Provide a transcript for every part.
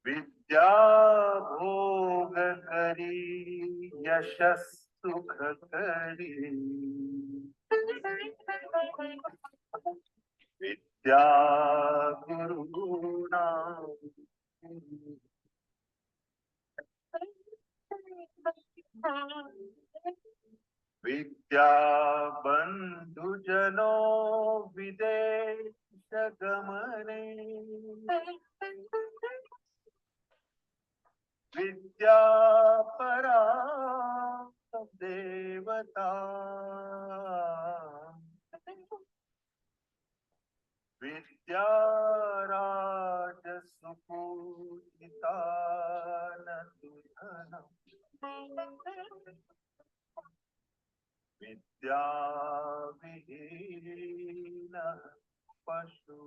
विद्या भोग करी यशस सुख करी विद्या गुरुना विद्या बंधुजनो विदेश गमने विद्या परा देवता विद्या राजसुपूजिता नंदन विद्या विहीन पशु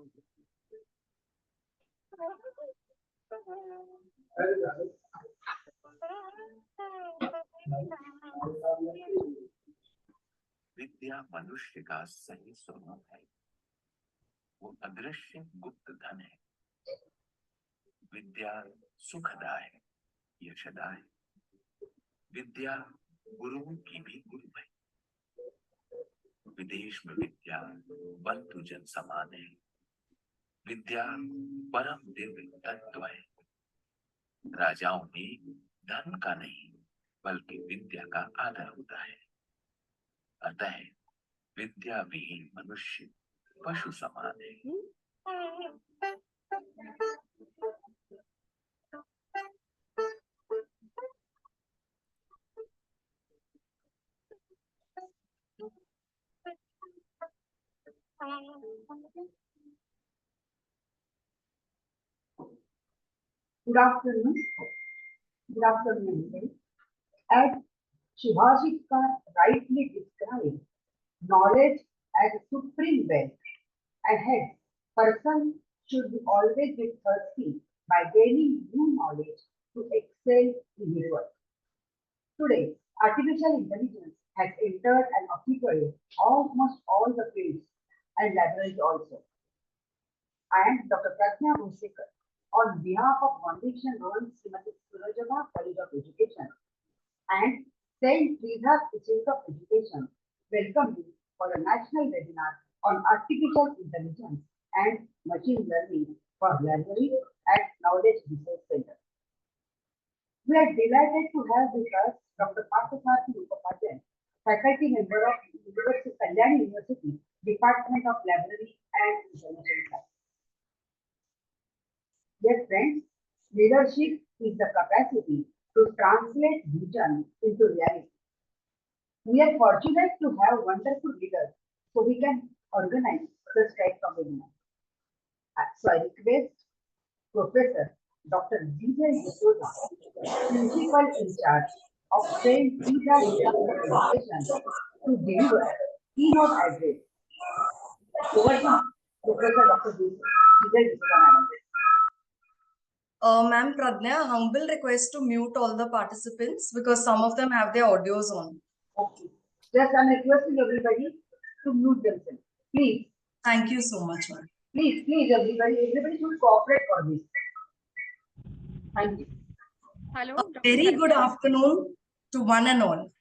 विद्या मनुष्य का सही स्वरूप है। वो अदृश्य गुप्त धन है। विद्या सुखदा है, यशदा है। विद्या गुरुओं की भी गुरु है। विदेश में विद्या बंधु जन समान है। विद्या परम दिव्य तत्व है। राजाओं में धन का नहीं बल्कि विद्या का आदर होता है। अतः विद्या विहीन मनुष्य पशु समान है। Good afternoon. Good afternoon. As Shubhashika rightly described, knowledge as a supreme wealth, and hence person should be always be thirsty by gaining new knowledge to excel in his work. Today, artificial intelligence has entered and occupied almost all the fields and libraries also. I am Dr. Pratnya Bhusekar on behalf of Foundation Bhavan Srimati Surajba College of Education and St. Teresa's Institute of Education welcome you for a national webinar on artificial intelligence and machine learning for library and knowledge research center. We are delighted to have with us Dr. Parhsarthee Mukhopadhyay, faculty member of Kalyani University, Department of Library and Information Science. Dear friends, leadership is the capacity to translate vision into reality. We are fortunate to have wonderful leaders so we can organize the strike of webinar. So I request Professor Dr. G.J. D'Souza, Principal in charge of St. Teresa's Institute of Education, to deliver keynote address. Over to Professor Dr. G.J. D'Souza. Ma'am Pradnya, humble request to mute all the participants because some of them have their audios on. Okay. Just I'm requesting everybody to mute themselves. Please. Thank you so much, ma'am. Please, everybody should cooperate for this. Thank you. Hello. A very good afternoon to one and all.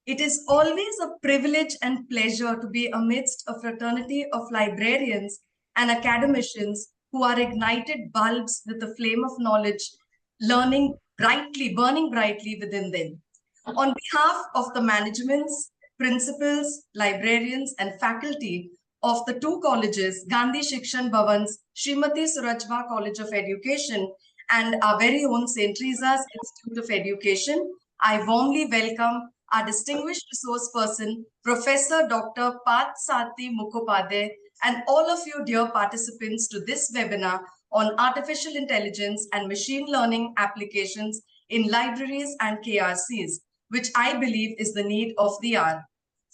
It is always a privilege and pleasure to be amidst a fraternity of librarians and academicians who are ignited bulbs with the flame of knowledge, burning brightly within them. On behalf of the managements, principals, librarians, and faculty of the two colleges, Gandhi Shikshan Bhavan's Srimati Surajba College of Education and our very own St. Teresa's Institute of Education, I warmly welcome our distinguished resource person, Professor Dr. Parhsarthee Mukhopadhyay, and all of you dear participants to this webinar on artificial intelligence and machine learning applications in libraries and KRCs, which I believe is the need of the hour.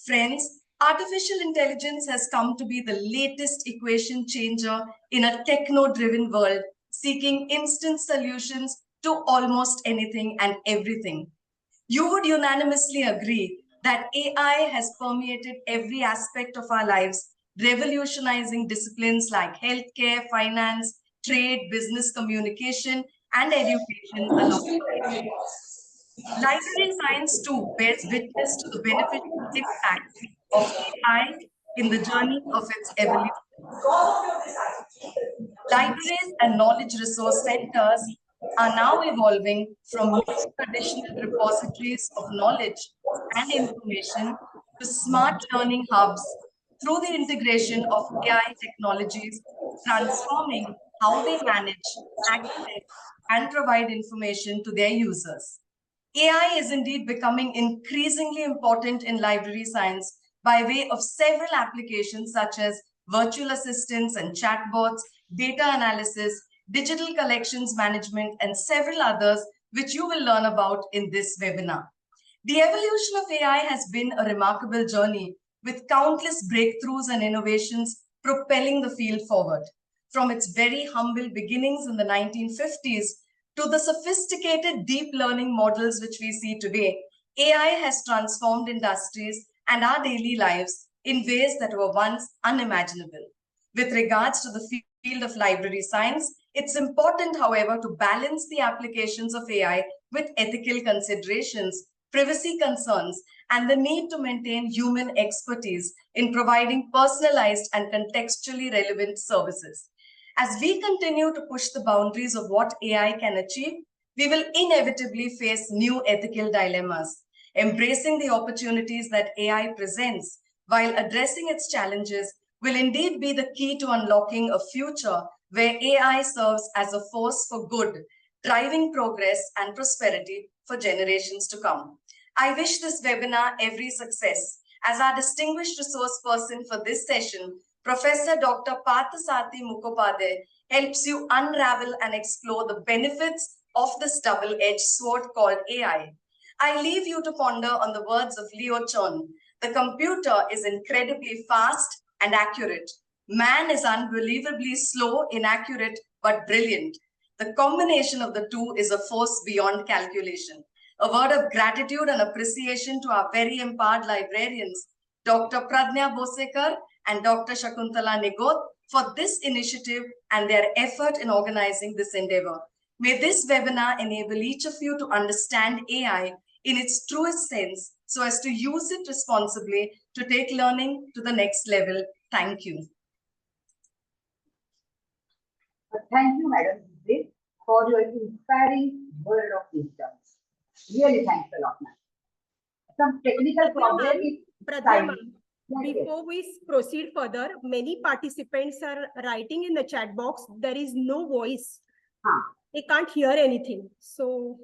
Friends, artificial intelligence has come to be the latest equation changer in a techno-driven world, seeking instant solutions to almost anything and everything. You would unanimously agree that AI has permeated every aspect of our lives, revolutionizing disciplines like healthcare, finance, trade, business communication, and education along the way. Library science too bears witness to the beneficial impact of AI in the journey of its evolution. Libraries and knowledge resource centers are now evolving from mere traditional repositories of knowledge and information to smart learning hubs through the integration of AI technologies, transforming how they manage, access, and provide information to their users. AI is indeed becoming increasingly important in library science by way of several applications such as virtual assistants and chatbots, data analysis, digital collections management, and several others, which you will learn about in this webinar. The evolution of AI has been a remarkable journey with countless breakthroughs and innovations propelling the field forward. From its very humble beginnings in the 1950s to the sophisticated deep learning models which we see today, AI has transformed industries and our daily lives in ways that were once unimaginable. With regards to the field of library science, it's important, however, to balance the applications of AI with ethical considerations, privacy concerns, and the need to maintain human expertise in providing personalized and contextually relevant services. As we continue to push the boundaries of what AI can achieve, we will inevitably face new ethical dilemmas. Embracing the opportunities that AI presents while addressing its challenges will indeed be the key to unlocking a future where AI serves as a force for good, driving progress and prosperity for generations to come. I wish this webinar every success. As our distinguished resource person for this session, Professor Dr. Parhsarthee Mukhopadhyay helps you unravel and explore the benefits of this double-edged sword called AI. I leave you to ponder on the words of Leo Chun. The computer is incredibly fast and accurate. Man is unbelievably slow, inaccurate, but brilliant. The combination of the two is a force beyond calculation. A word of gratitude and appreciation to our very empowered librarians, Dr. Pradnya Bosekar and Dr. Shakuntala Nigot, for this initiative and their effort in organizing this endeavor. May this webinar enable each of you to understand AI in its truest sense so as to use it responsibly to take learning to the next level. Thank you. Thank you, Madam Zidit, for your inspiring word of wisdom. Really thanks a lot, ma'am. Some technical problem is before we proceed further, many participants are writing in the chat box. There is no voice. They can't hear anything. So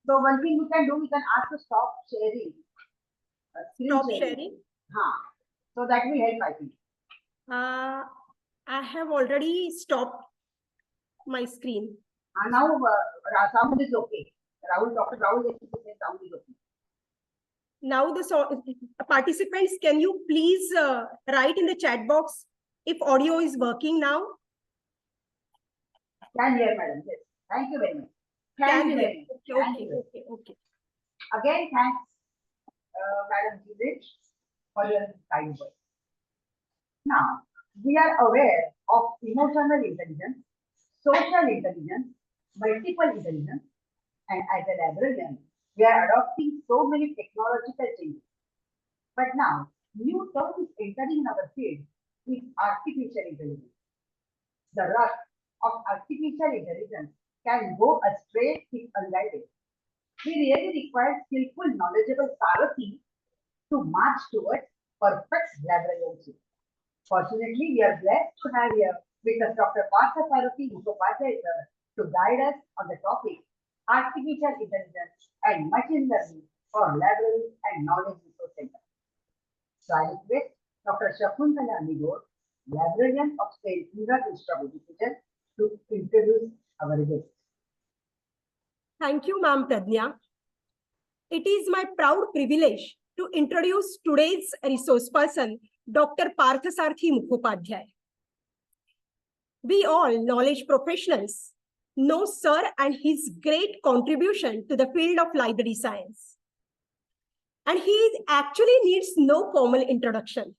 one thing you can do, you can ask to stop sharing. Stop sharing? So that will help, I think. I have already stopped my screen. Now sound is okay. Dr. Rahul is saying sound is okay. Now the participants, can you please write in the chat box if audio is working now? Can hear, madam. Yes. Thank you very much. Okay. Again, thanks, Madam Judith, for your kind words. Now, we are aware of emotional intelligence, social intelligence, multiple intelligence, and as a librarian, we are adopting so many technological changes. But now, new term is entering in our field is artificial intelligence. The rush of artificial intelligence can go astray if unguided. We really require skillful, knowledgeable Sarati to march towards perfect librarianship. Fortunately, we are blessed to have here with us Dr. Parhsarthee Mukhopadhyay to guide us on the topic artificial intelligence and machine learning for libraries and knowledge resource center. So I request Dr. Shakuntala Nigot, librarian of St. Indra Institute of Education, to introduce our guest. Thank you, Ma'am Pradnya. It is my proud privilege to introduce today's resource person, Dr. Parhsarthee Mukhopadhyay. We all knowledge professionals know Sir and his great contribution to the field of library science. And he actually needs no formal introduction.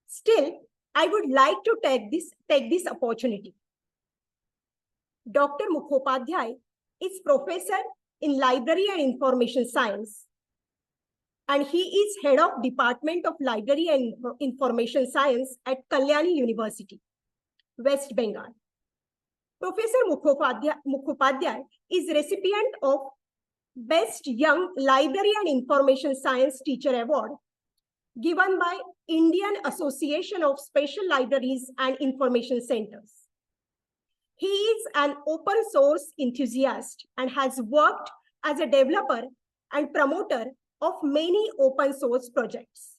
Still, I would like to take this opportunity. Dr. Mukhopadhyay is professor in Library and Information Science, and he is head of Department of Library and Information Science at Kalyani University, West Bengal. Professor Mukhopadhyay is recipient of Best Young Library and Information Science Teacher Award given by Indian Association of Special Libraries and Information Centers. He is an open source enthusiast and has worked as a developer and promoter of many open source projects.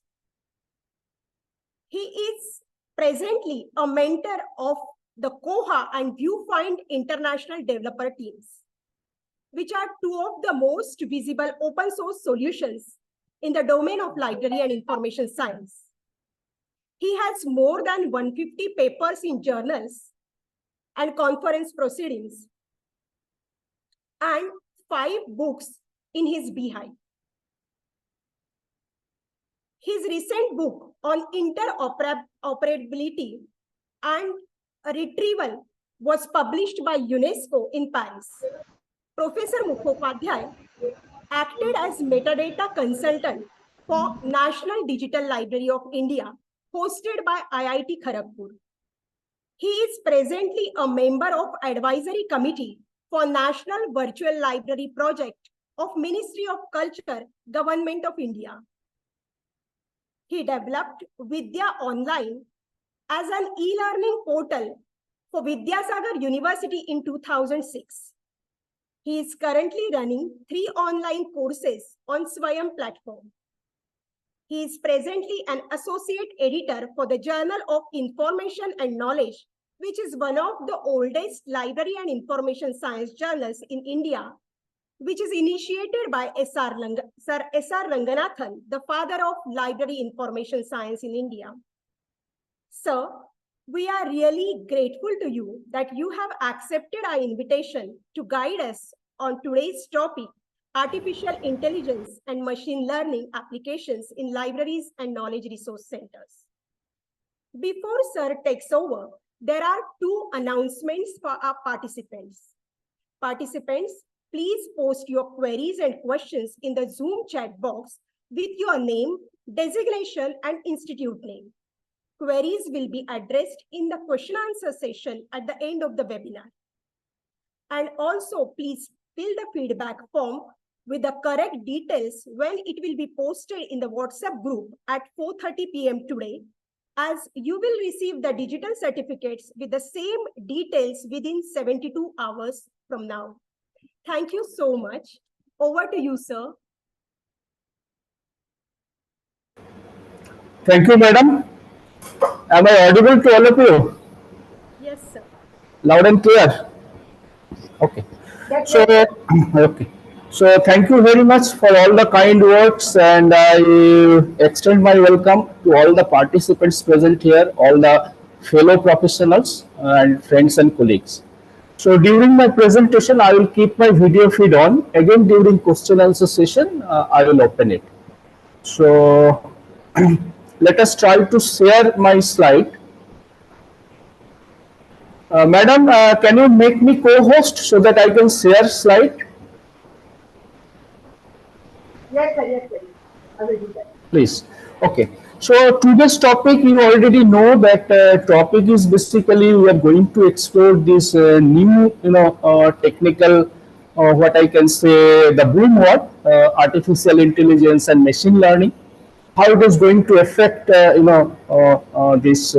He is presently a mentor of the Koha and Viewfind international developer teams, which are two of the most visible open source solutions in the domain of library and information science. He has more than 150 papers in journals and conference proceedings and 5 books in his beehive. His recent book on interoperability and retrieval was published by UNESCO in Paris. Professor Mukhopadhyay acted as metadata consultant for National Digital Library of India, hosted by IIT Kharagpur. He is presently a member of Advisory Committee for National Virtual Library Project of Ministry of Culture, Government of India. He developed Vidya Online as an e-learning portal for Vidyasagar University in 2006. He is currently running 3 online courses on Swayam platform. He is presently an associate editor for the Journal of Information and Knowledge, which is one of the oldest library and information science journals in India, which is initiated by Sir S.R. Ranganathan, the father of library information science in India. Sir, we are really grateful to you that you have accepted our invitation to guide us on today's topic, artificial intelligence and machine learning applications in libraries and knowledge resource centers. Before Sir takes over, there are 2 announcements for our participants. Participants, please post your queries and questions in the Zoom chat box with your name, designation, and institute name. Queries will be addressed in the question answer session at the end of the webinar. And also, please fill the feedback form with the correct details when it will be posted in the WhatsApp group at 4:30 p.m. today, as you will receive the digital certificates with the same details within 72 hours from now. Thank you so much. Over to you, sir. Thank you, madam. Am I audible to all of you? Yes, sir. Loud and clear? Okay. That's So, it. okay. So, thank you very much for all the kind words, and I extend my welcome to all the participants present here, all the fellow professionals and friends and colleagues. So, during my presentation, I will keep my video feed on. Again, during question answer session, I will open it. So, let us try to share my slide. Madam, can you make me co-host so that I can share slide? Yes, sir, yes, sir. I will do that. Please. Okay. So today's topic, you already know that topic is basically we are going to explore this new, technical, what I can say, the boom word, artificial intelligence and machine learning, how it is going to affect, this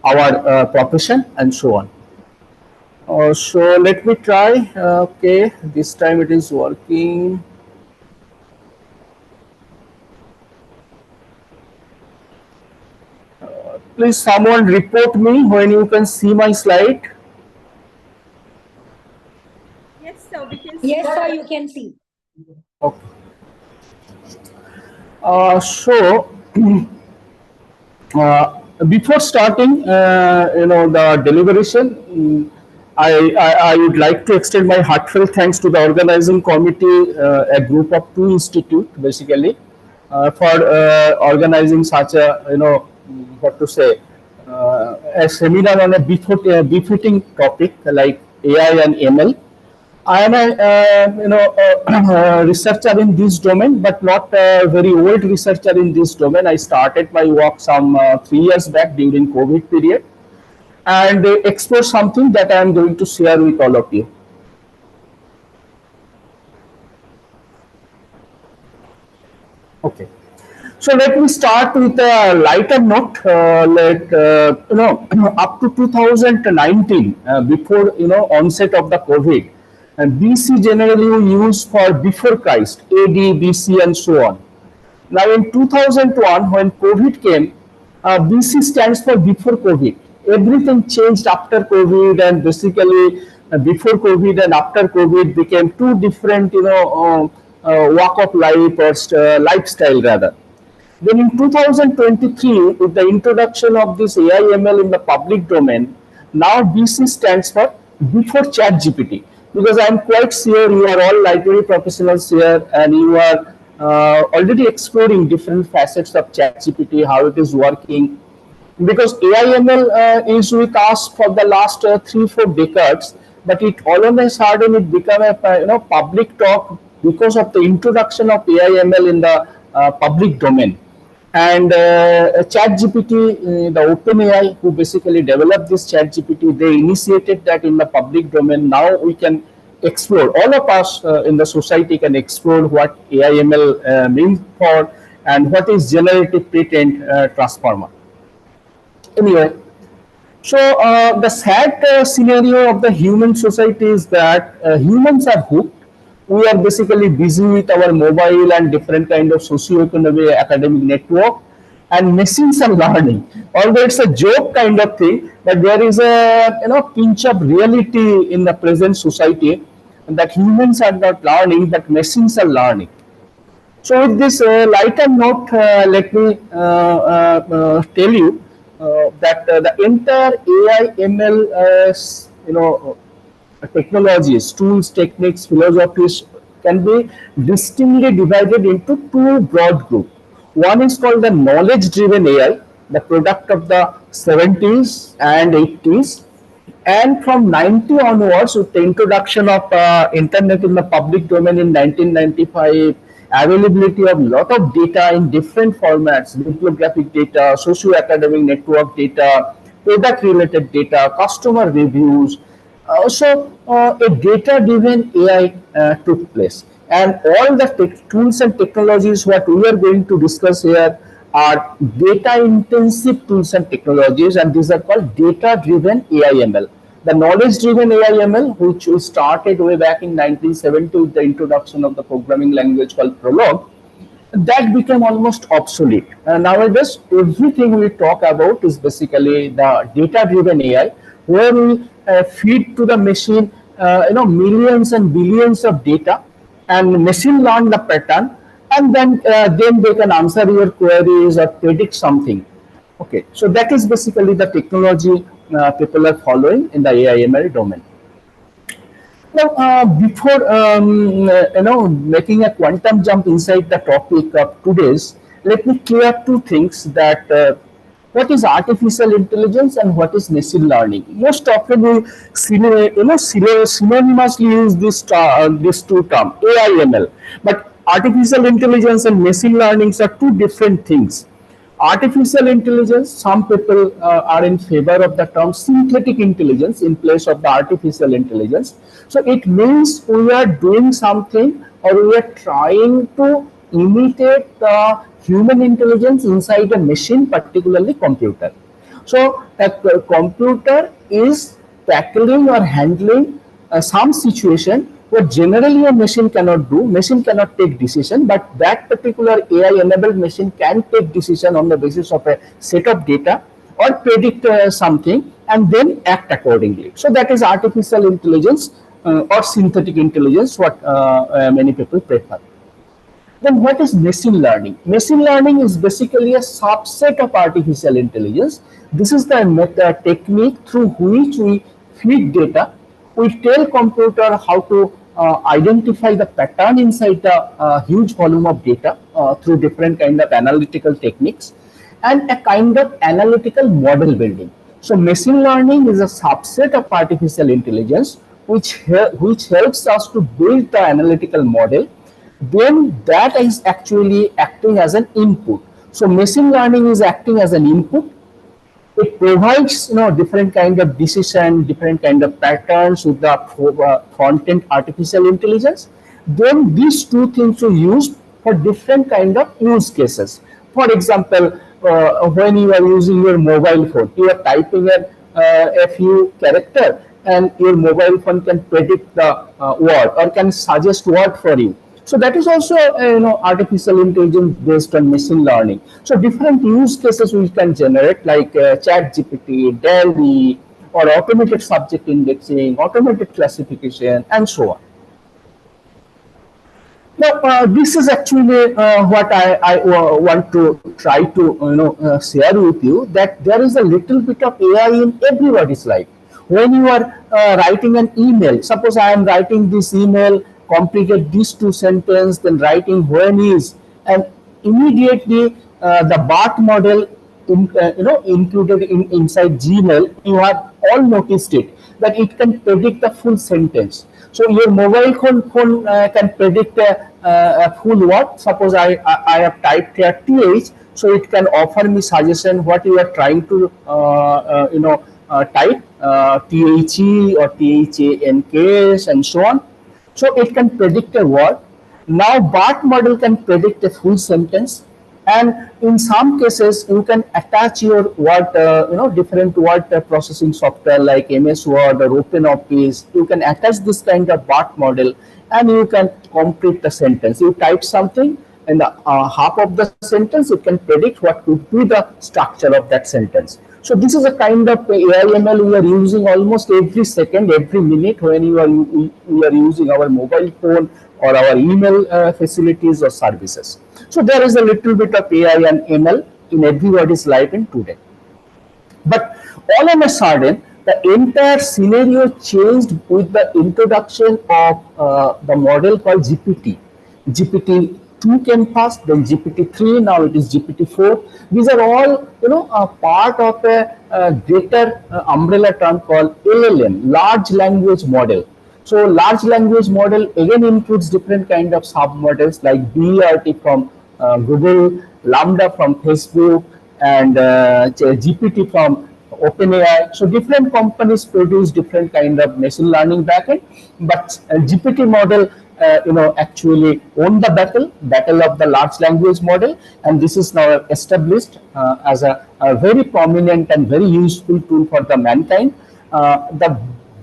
our profession and so on. So let me try. Okay, this time it is working. Please someone report me when you can see my slide. Yes, sir. We can see. Yes, sir, you can see. Okay. So before starting, the deliberation, I would like to extend my heartfelt thanks to the organizing committee, a group of 2 institute basically, for organizing such a, what to say, a seminar on a befitting topic like AI and ML. I am a researcher in this domain, but not a very old researcher in this domain. I started my work some 3 years back during COVID period, and explore something that I am going to share with all of you. Okay. So let me start with a lighter note. Up to 2019, before onset of the COVID, and BC generally we use for before Christ, AD, BC, and so on. Now in 2001, when COVID came, BC stands for before COVID. Everything changed after COVID, and basically before COVID and after COVID became two different, walk of life or lifestyle rather. Then in 2023, with the introduction of this AI/ML in the public domain, now BC stands for before ChatGPT, because I am quite sure you are all library professionals here and you are already exploring different facets of ChatGPT, how it is working. Because AI/ML is with us for the last 3-4 decades, but it all of a sudden it became a public talk because of the introduction of AI/ML in the public domain. And ChatGPT, the OpenAI, who basically developed this ChatGPT, they initiated that in the public domain. Now we can explore, all of us in the society can explore what AI/ML means for, and what is generative patent transformer. Anyway, so the sad scenario of the human society is that humans are hooked. We are basically busy with our mobile and different kind of socio-economic academic network, and machines are learning. Although it's a joke kind of thing, but there is a pinch of reality in the present society that humans are not learning, but machines are learning. So with this lighter note, let me tell you that the entire AI/ML, technologies, tools, techniques, philosophies can be distinctly divided into two broad groups. One is called the knowledge-driven AI, the product of the 70s and 80s. And from 90 onwards, with the introduction of internet in the public domain in 1995, availability of lot of data in different formats, bibliographic data, socio-academic network data, product-related data, customer reviews. A data-driven AI took place. And all the tools and technologies what we are going to discuss here are data-intensive tools and technologies, and these are called data-driven AI/ML. The knowledge-driven AI/ML, which we started way back in 1970 with the introduction of the programming language called Prolog, that became almost obsolete. Nowadays, everything we talk about is basically the data-driven AI, where we feed to the machine, millions and billions of data, and machine learn the pattern, and then they can answer your queries or predict something. Okay, so that is basically the technology people are following in the AI/ML domain. Now, before making a quantum jump inside the topic of today's, let me clear two things: that what is artificial intelligence and what is machine learning. Most often we synonymously use these two terms, AI/ML, but artificial intelligence and machine learning are two different things. Artificial intelligence, some people are in favor of the term synthetic intelligence in place of the artificial intelligence. So it means we are doing something, or we are trying to imitate the human intelligence inside a machine, particularly computer. So a computer is tackling or handling some situation what generally a machine cannot do. Machine cannot take decision, but that particular AI-enabled machine can take decision on the basis of a set of data, or predict something and then act accordingly. So that is artificial intelligence or synthetic intelligence, what many people prefer. Then what is machine learning? Machine learning is basically a subset of artificial intelligence. This is the technique through which we feed data. We tell computer how to identify the pattern inside the huge volume of data through different kind of analytical techniques. and a kind of analytical model building. So machine learning is a subset of artificial intelligence which helps us to build the analytical model. Then that is actually acting as an input. So machine learning is acting as an input. It provides different kind of decision, different kind of patterns with the front-end artificial intelligence. Then these two things are used for different kind of use cases. For example, when you are using your mobile phone, you are typing a few character, and your mobile phone can predict the word or can suggest word for you. So that is also artificial intelligence based on machine learning. So different use cases we can generate, like chat GPT, DALL-E, or automated subject indexing, automated classification, and so on. Now, this is actually what I want to try to share with you, that there is a little bit of AI in everybody's life. When you are writing an email, suppose I am writing this email, complicate these two sentences, then writing when is, and immediately the BART model included inside Gmail, you have all noticed it, that it can predict the full sentence. So your mobile phone can predict a full word. Suppose I have typed here TH, so it can offer me suggestion what you are trying to type, THE or THANKs and so on. So it can predict a word. Now BART model can predict a full sentence, and in some cases you can attach your word, different word processing software like MS Word or OpenOffice. You can attach this kind of BART model, and you can complete the sentence. You type something, and the half of the sentence it can predict what could be the structure of that sentence. So this is a kind of AI/ML we are using almost every second, every minute when we are using our mobile phone or our email facilities or services. So there is a little bit of AI and ML in everybody's life in today. But all of a sudden, the entire scenario changed with the introduction of the model called GPT. GPT-2 came first, then GPT-3, now it is GPT-4. These are all, a part of a greater umbrella term called LLM, large language model. So large language model again includes different kind of submodels like BERT from Google, Lambda from Facebook, and GPT from OpenAI. So different companies produce different kind of machine learning backend, but GPT model actually won the battle of the large language model, and this is now established as a very prominent and very useful tool for the mankind. The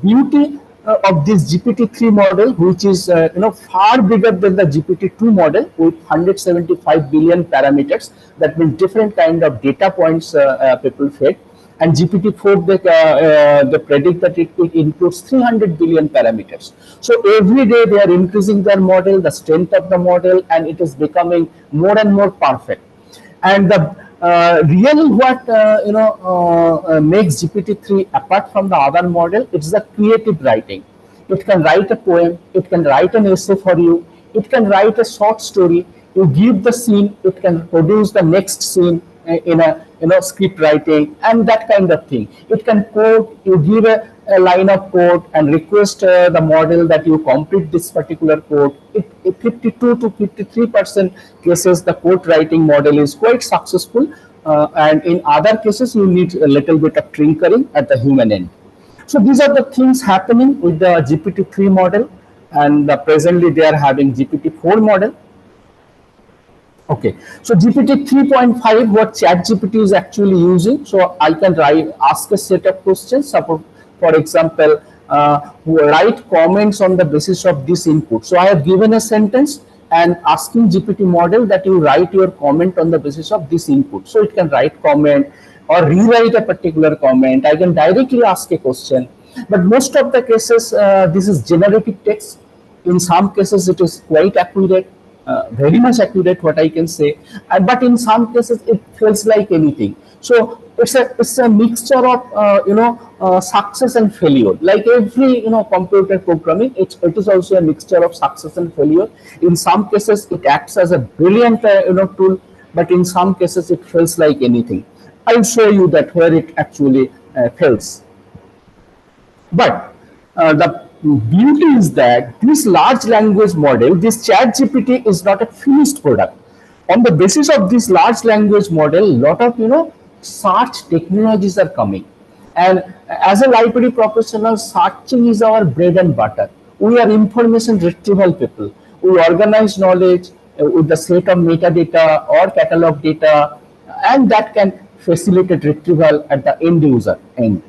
beauty of this GPT-3 model, which is far bigger than the GPT-2 model with 175 billion parameters. That means different kind of data points people fed. And GPT-4 they predict that it includes 300 billion parameters. So every day they are increasing their model, the strength of the model, and it is becoming more and more perfect. And the really what makes GPT-3 apart from the other model, it's the creative writing. It can write a poem, it can write an essay for you, it can write a short story. You give the scene, it can produce the next scene in a script writing and that kind of thing. It can code. You give a line of code and request the model that you complete this particular code. 52 to 53% cases the code writing model is quite successful, and in other cases you need a little bit of tinkering at the human end. So these are the things happening with the GPT-3 model, and presently they are having GPT-4 model. Okay, so GPT 3.5, what ChatGPT is actually using. So I can ask a set of questions. Suppose, for example, write comments on the basis of this input. So I have given a sentence and asking GPT model that you write your comment on the basis of this input. So it can write comment or rewrite a particular comment. I can directly ask a question. But most of the cases, this is generative text. In some cases, it is quite accurate. Very much accurate, what I can say, but in some cases it feels like anything. So it's a mixture of success and failure. Like every computer programming, it is also a mixture of success and failure. In some cases, it acts as a brilliant tool, but in some cases it feels like anything. I'll show you that where it actually fails. But the beauty is that this large language model, this chat GPT, is not a finished product. On the basis of this large language model, lot of search technologies are coming. And as a library professional, searching is our bread and butter. We are information retrieval people. We organize knowledge with the set of metadata or catalog data, and that can facilitate retrieval at the end user end.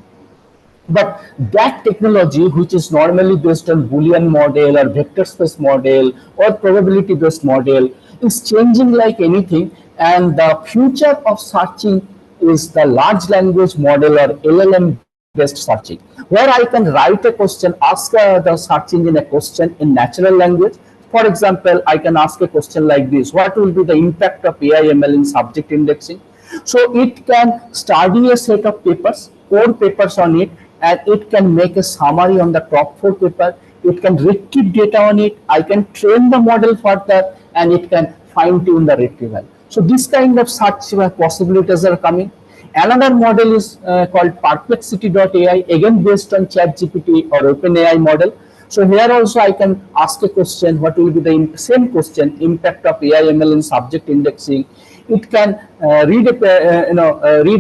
But that technology, which is normally based on Boolean model or vector space model or probability based model, is changing like anything. And the future of searching is the large language model or LLM based searching, where I can write a question, ask the search engine a question in natural language. For example, I can ask a question like this: what will be the impact of AI ML in subject indexing? So it can study a set of papers, 4 papers on it, and it can make a summary on the top 4 papers. It can retrieve data on it. I can train the model further, and it can fine tune the retrieval. So this kind of search possibilities are coming. Another model is called Perplexity.ai, again based on ChatGPT or OpenAI model. So here also I can ask a question: what will be the same question, impact of AI ML in subject indexing? It can read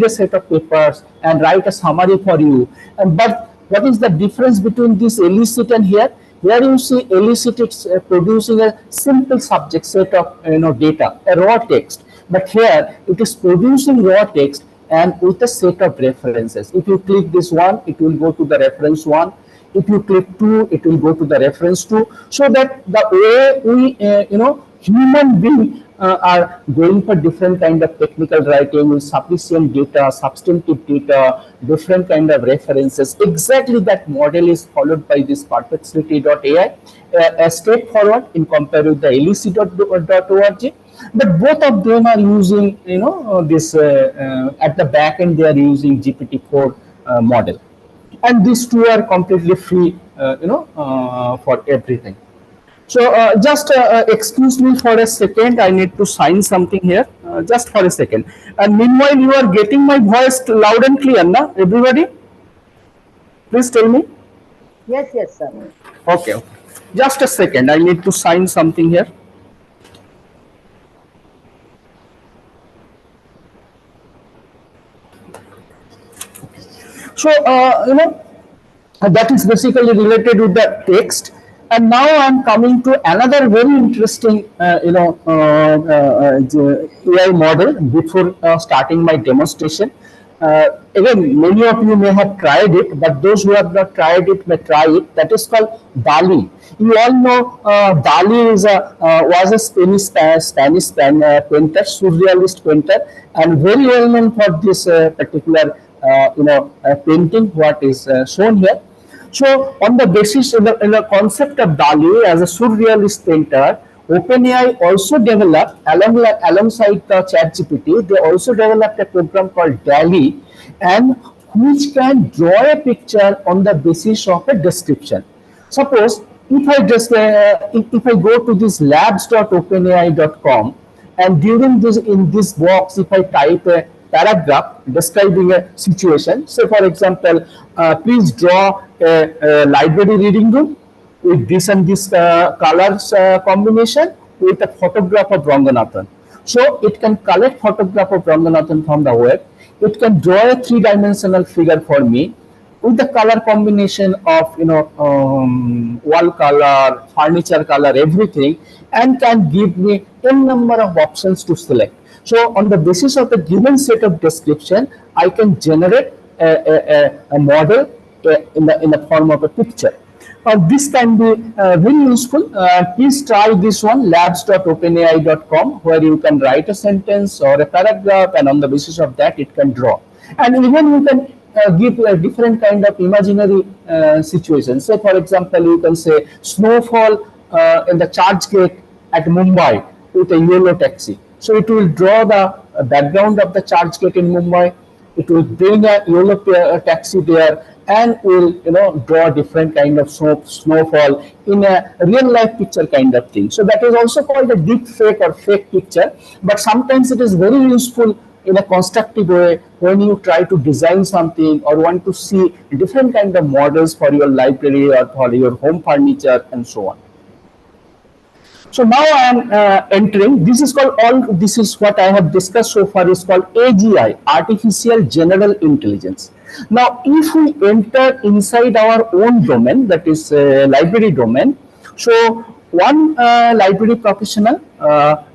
a set of papers and write a summary for you. But what is the difference between this elicit and here? Here you see elicit, it's producing a simple subject set of data, a raw text. But here it is producing raw text and with a set of references. If you click this one, it will go to the reference one. If you click 2, it will go to the reference 2. So that the way we, human being are going for different kind of technical writing with sufficient data, substantive data, different kind of references. Exactly that model is followed by this Perplexity.ai, a step forward in compared with the elicit.org. But both of them are using, this at the back end, they are using GPT-4 model. And these two are completely free, for everything. So just excuse me for a second. I need to sign something here. Just for a second. And meanwhile, you are getting my voice loud and clear, na? Everybody? Please tell me. Yes, sir. Okay. Just a second. I need to sign something here. So, that is basically related with the text. And now I'm coming to another very interesting, AI model before starting my demonstration. Again, many of you may have tried it, but those who have not tried it may try it. That is called DALI. You all know DALI is was a Spanish painter, surrealist painter, and very well known for this particular painting. What is shown here. So, on the basis of the concept of DALI as a surrealist painter, OpenAI also developed, alongside the ChatGPT, they also developed a program called DALI, and which can draw a picture on the basis of a description. Suppose if I just if I go to this labs.openai.com, and during this, in this box, if I type a paragraph describing a situation, say for example, please draw a library reading room with this and this colors combination with a photograph of Ranganathan. So it can collect photograph of Ranganathan from the web. It can draw a 3-dimensional figure for me with the color combination of wall color, furniture color, everything, and can give me n number of options to select. So on the basis of the given set of description, I can generate a model in the form of a picture. This can be very useful. Please try this one, labs.openai.com, where you can write a sentence or a paragraph, and on the basis of that, it can draw. And even you can give a different kind of imaginary situations. So, for example, you can say snowfall in the church gate at Mumbai with a yellow taxi. So it will draw the background of the church gate in Mumbai. It will bring a yellow taxi there, and will draw different kind of snowfall in a real life picture kind of thing. So that is also called a deep fake or fake picture, but sometimes it is very useful in a constructive way when you try to design something or want to see different kind of models for your library or for your home furniture and so on. So now I am entering, this is called this is what I have discussed so far is called AGI, Artificial General Intelligence. Now, if we enter inside our own domain, that is library domain, so one library professional,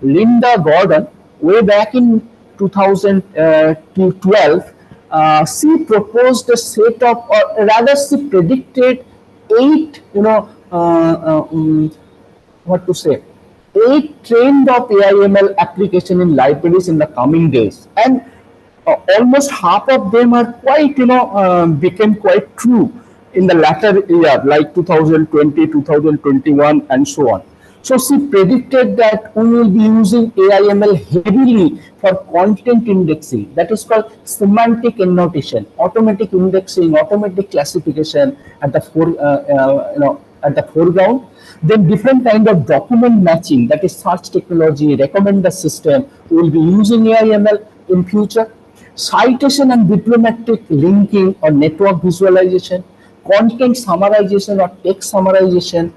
Linda Gordon, way back in 2012, she proposed a set of, or rather she predicted 8, what to say, 8 trained of AI/ML application in libraries in the coming days, and almost half of them are quite, became quite true in the latter year, like 2020, 2021, and so on. So she predicted that we will be using AI/ML heavily for content indexing. That is called semantic annotation, automatic indexing, automatic classification at the at the foreground. Then different kind of document matching, that is search technology, recommender system. We will be using AI/ML in future. Citation and bibliometric linking or network visualization, content summarization or text summarization,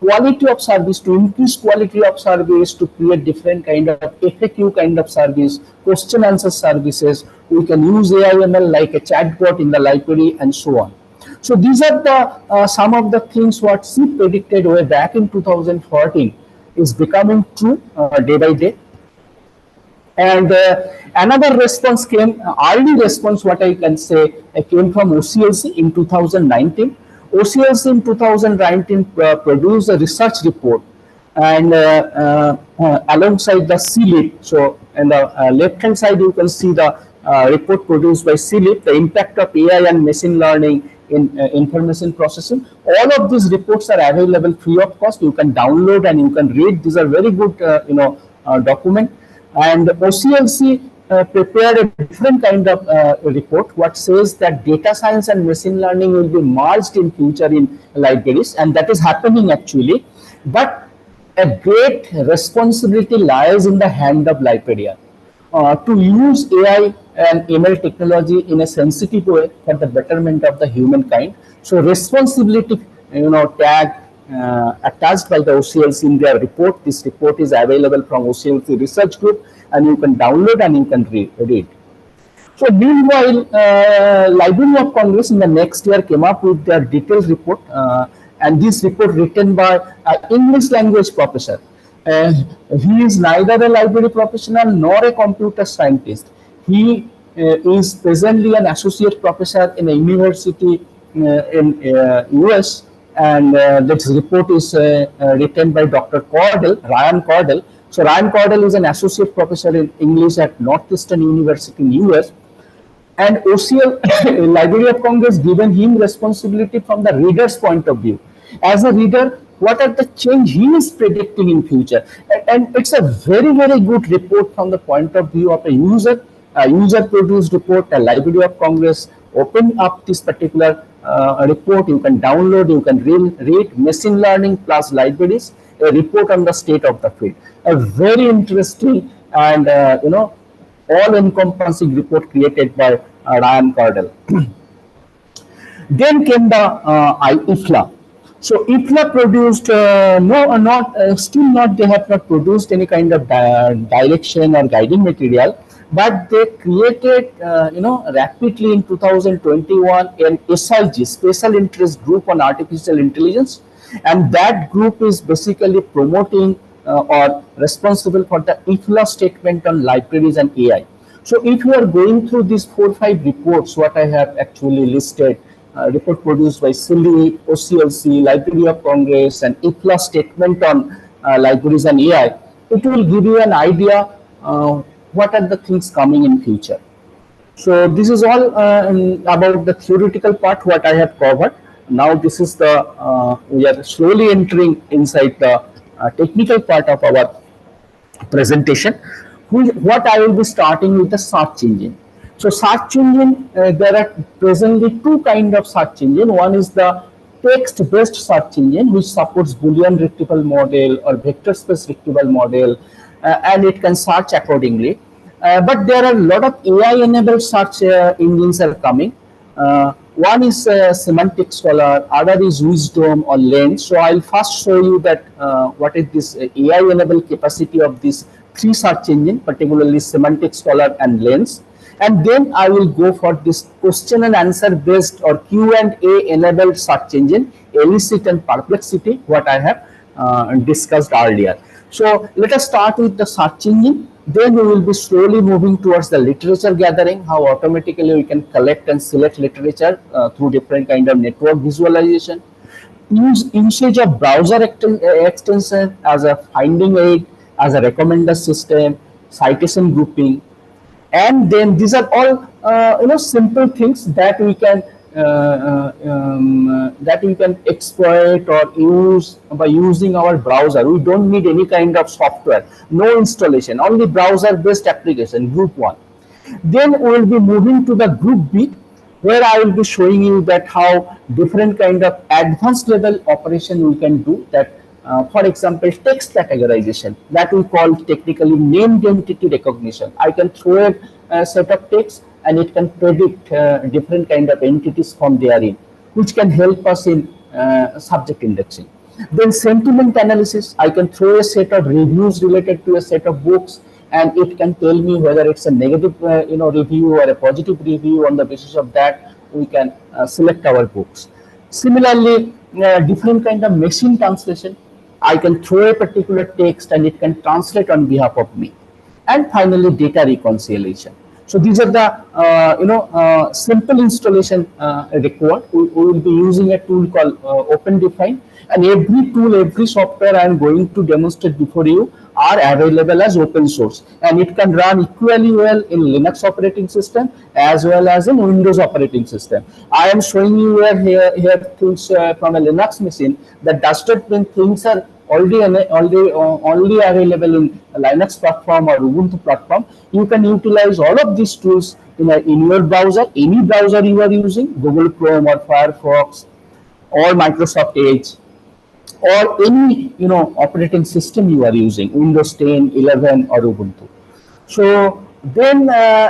quality of service, to increase quality of service, to create different kind of FAQ kind of service, question answer services. We can use AI/ML like a chatbot in the library and so on. So these are the some of the things what she predicted way back in 2014 is becoming true day by day. And another response came, early response, what I can say, came from OCLC in 2019. OCLC in 2019 produced a research report, and alongside the CLIP. So, on the left hand side, you can see the report produced by CLIP, the impact of AI and machine learning in information processing. All of these reports are available free of cost. You can download and you can read. These are very good, document. And OCLC prepared a different kind of report, what says that data science and machine learning will be merged in future in libraries, and that is happening actually. But a great responsibility lies in the hand of librarian to use AI and ML technology in a sensitive way for the betterment of the humankind. So responsibility, tag attached by the OCLC in their report. This report is available from OCLC research group, and you can download and you can read. So meanwhile, Library of Congress in the next year came up with their detailed report, and this report written by an English language professor. He is neither a library professional nor a computer scientist. He is presently an associate professor in a university in US, and this report is written by Dr. Ryan Cordell. So Ryan Cordell is an associate professor in English at Northeastern University in US, and OCL Library of Congress given him responsibility from the reader's point of view. As a reader, what are the change he is predicting in future? And it's a very, very good report from the point of view of a user-produced report. A Library of Congress opened up this particular report. You can download, you can read machine learning plus libraries, a report on the state of the field. A very interesting and all-encompassing report created by Ryan Cordell. Then came the IFLA. So IFLA produced still not, they have not produced any kind of direction or guiding material, but they created rapidly in 2021 an SIG, Special Interest Group on Artificial Intelligence, and that group is basically promoting or responsible for the IFLA statement on libraries and AI. So if you are going through these 4 or 5 reports, what I have actually listed, report produced by CILI, OCLC, Library of Congress, and IFLA statement on libraries and AI, it will give you an idea what are the things coming in future. So this is all about the theoretical part what I have covered. Now this is the, we are slowly entering inside the technical part of our presentation. What I will be starting with the search engine. So search engine, there are presently two kind of search engine. One is the text-based search engine, which supports Boolean retrieval model or vector space retrieval model, and it can search accordingly. But there are a lot of AI-enabled search engines are coming. One is semantic scholar, other is wisdom or lens. So I'll first show you that what is this AI-enabled capacity of this three search engine, particularly semantic scholar and lens. And then I will go for this question and answer based or Q&A enabled search engine, Elicit and Perplexity, what I have discussed earlier. So let us start with the search engine. Then we will be slowly moving towards the literature gathering, how automatically we can collect and select literature through different kind of network visualization. Usage of browser extension as a finding aid, as a recommender system, citation grouping, and then these are all simple things that we can exploit or use by using our browser. We don't need any kind of software, no installation, only browser based application. Group 1. Then we will be moving to the group B, where I will be showing you that how different kind of advanced level operation we can do that. For example, text categorization that we call technically named entity recognition. I can throw a set of text and it can predict different kind of entities from therein, which can help us in subject indexing. Then sentiment analysis, I can throw a set of reviews related to a set of books, and it can tell me whether it's a negative review or a positive review. On the basis of that, we can select our books. Similarly, different kind of machine translation. I can throw a particular text and it can translate on behalf of me. And finally, data reconciliation. So these are the simple installation required. We will be using a tool called OpenDefine, and every tool, every software I am going to demonstrate before you are available as open source, and it can run equally well in Linux operating system as well as in Windows operating system. I am showing you here things from a Linux machine. That does not mean things are only available in Linux platform or Ubuntu platform. You can utilize all of these tools in your browser, any browser you are using, Google Chrome or Firefox or Microsoft Edge, or any operating system you are using, Windows 10, 11 or Ubuntu. So then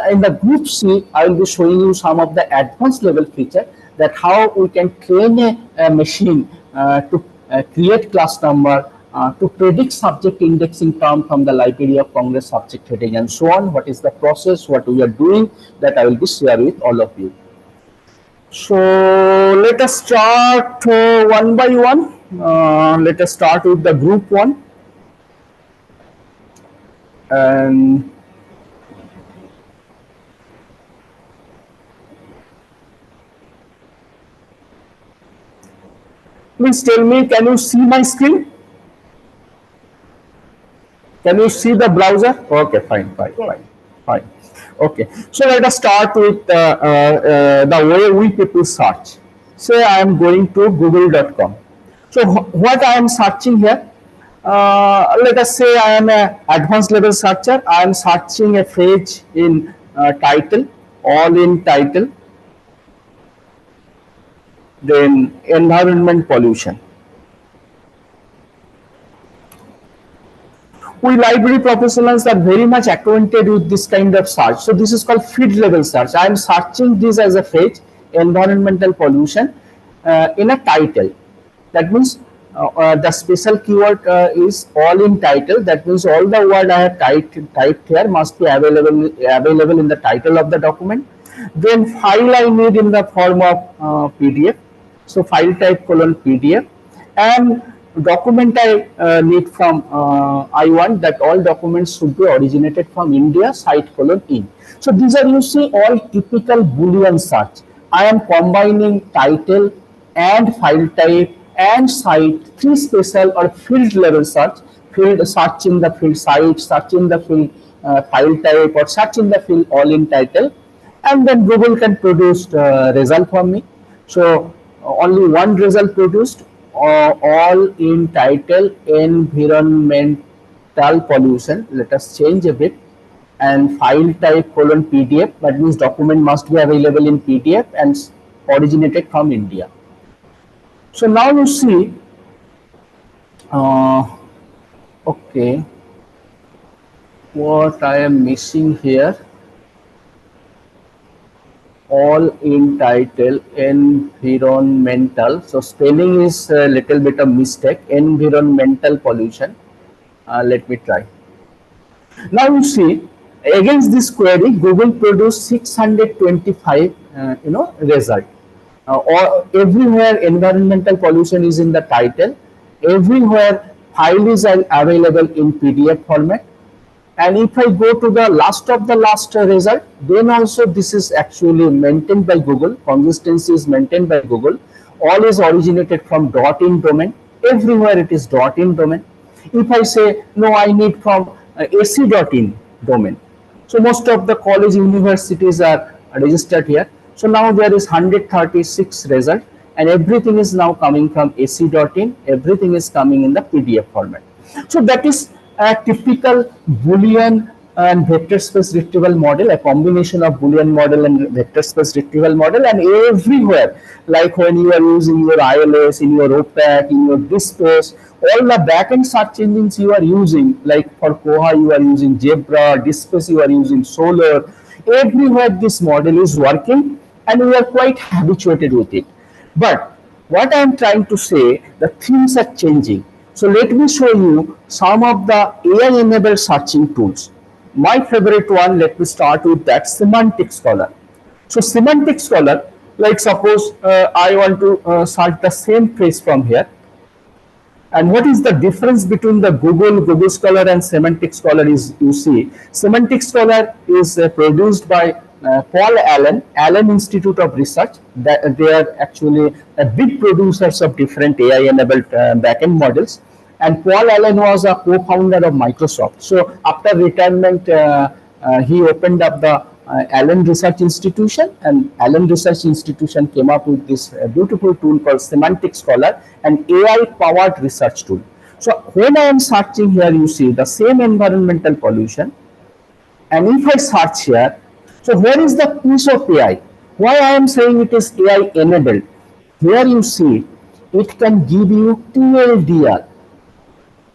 in the group C, I will be showing you some of the advanced level feature, that how we can train a machine to create class number, to predict subject indexing term from the Library of Congress subject heading, and so on. What is the process, what we are doing, that I will be sharing with all of you. So let us start one by one. Let us start with the group 1. And please tell me, can you see my screen? Can you see the browser? Okay, fine. Okay, so let us start with the way we people search. Say I am going to google.com. So what I am searching here, let us say I am an advanced level searcher. I am searching a phrase in title, all in title, then environment pollution. We library professionals are very much acquainted with this kind of search. So this is called field level search. I am searching this as a phrase, environmental pollution, in a title. That means the special keyword is all in title. That means all the word I have typed here must be available in the title of the document. Then file I need in the form of PDF. So file type :PDF, and document I need from I want that all documents should be originated from India, site :in. So these are, you see, all typical Boolean search. I am combining title and file type and site, three special or field level search. Field search in the field site, search in the field file type, or search in the field all in title, and then Google can produce result for me. So only one result produced, all in title, environmental pollution. Let us change a bit and file type colon PDF. That means document must be available in PDF and originated from India. So now you see, okay, what I am missing here, all in title environmental. So spelling is a little bit of mistake, environmental pollution. Let me try. Now you see, against this query, Google produced 625, result. Or everywhere environmental pollution is in the title, everywhere file is available in PDF format. And if I go to the last of the last result, then also this is actually maintained by Google. Consistency is maintained by Google. All is originated from .in domain. Everywhere it is .in domain. If I say no, I need from AC.in domain. So most of the college universities are registered here. So now there is 136 result, and everything is now coming from AC.in. Everything is coming in the PDF format. So that is a typical Boolean and vector space retrieval model, a combination of Boolean model and vector space retrieval model. And everywhere, like when you are using your ILS, in your OPAC, in your disk space, all the backend search engines you are using, like for Koha you are using Zebra, disk space you are using Solar, everywhere this model is working, and we are quite habituated with it. But what I am trying to say, the things are changing. So let me show you some of the AI-enabled searching tools. My favorite one, let me start with that, Semantic Scholar. So Semantic Scholar, like suppose I want to search the same phrase from here. And what is the difference between the Google Scholar and Semantic Scholar is, you see, Semantic Scholar is produced by Paul Allen Institute of Research. That they are actually big producers of different AI-enabled backend models. And Paul Allen was a co-founder of Microsoft. So after retirement, he opened up the Allen Research Institution, and Allen Research Institution came up with this beautiful tool called Semantic Scholar, an AI-powered research tool. So when I am searching here, you see the same environmental pollution, and if I search here, so where is the piece of AI? Why I am saying it is AI-enabled? Here you see, it can give you TLDR.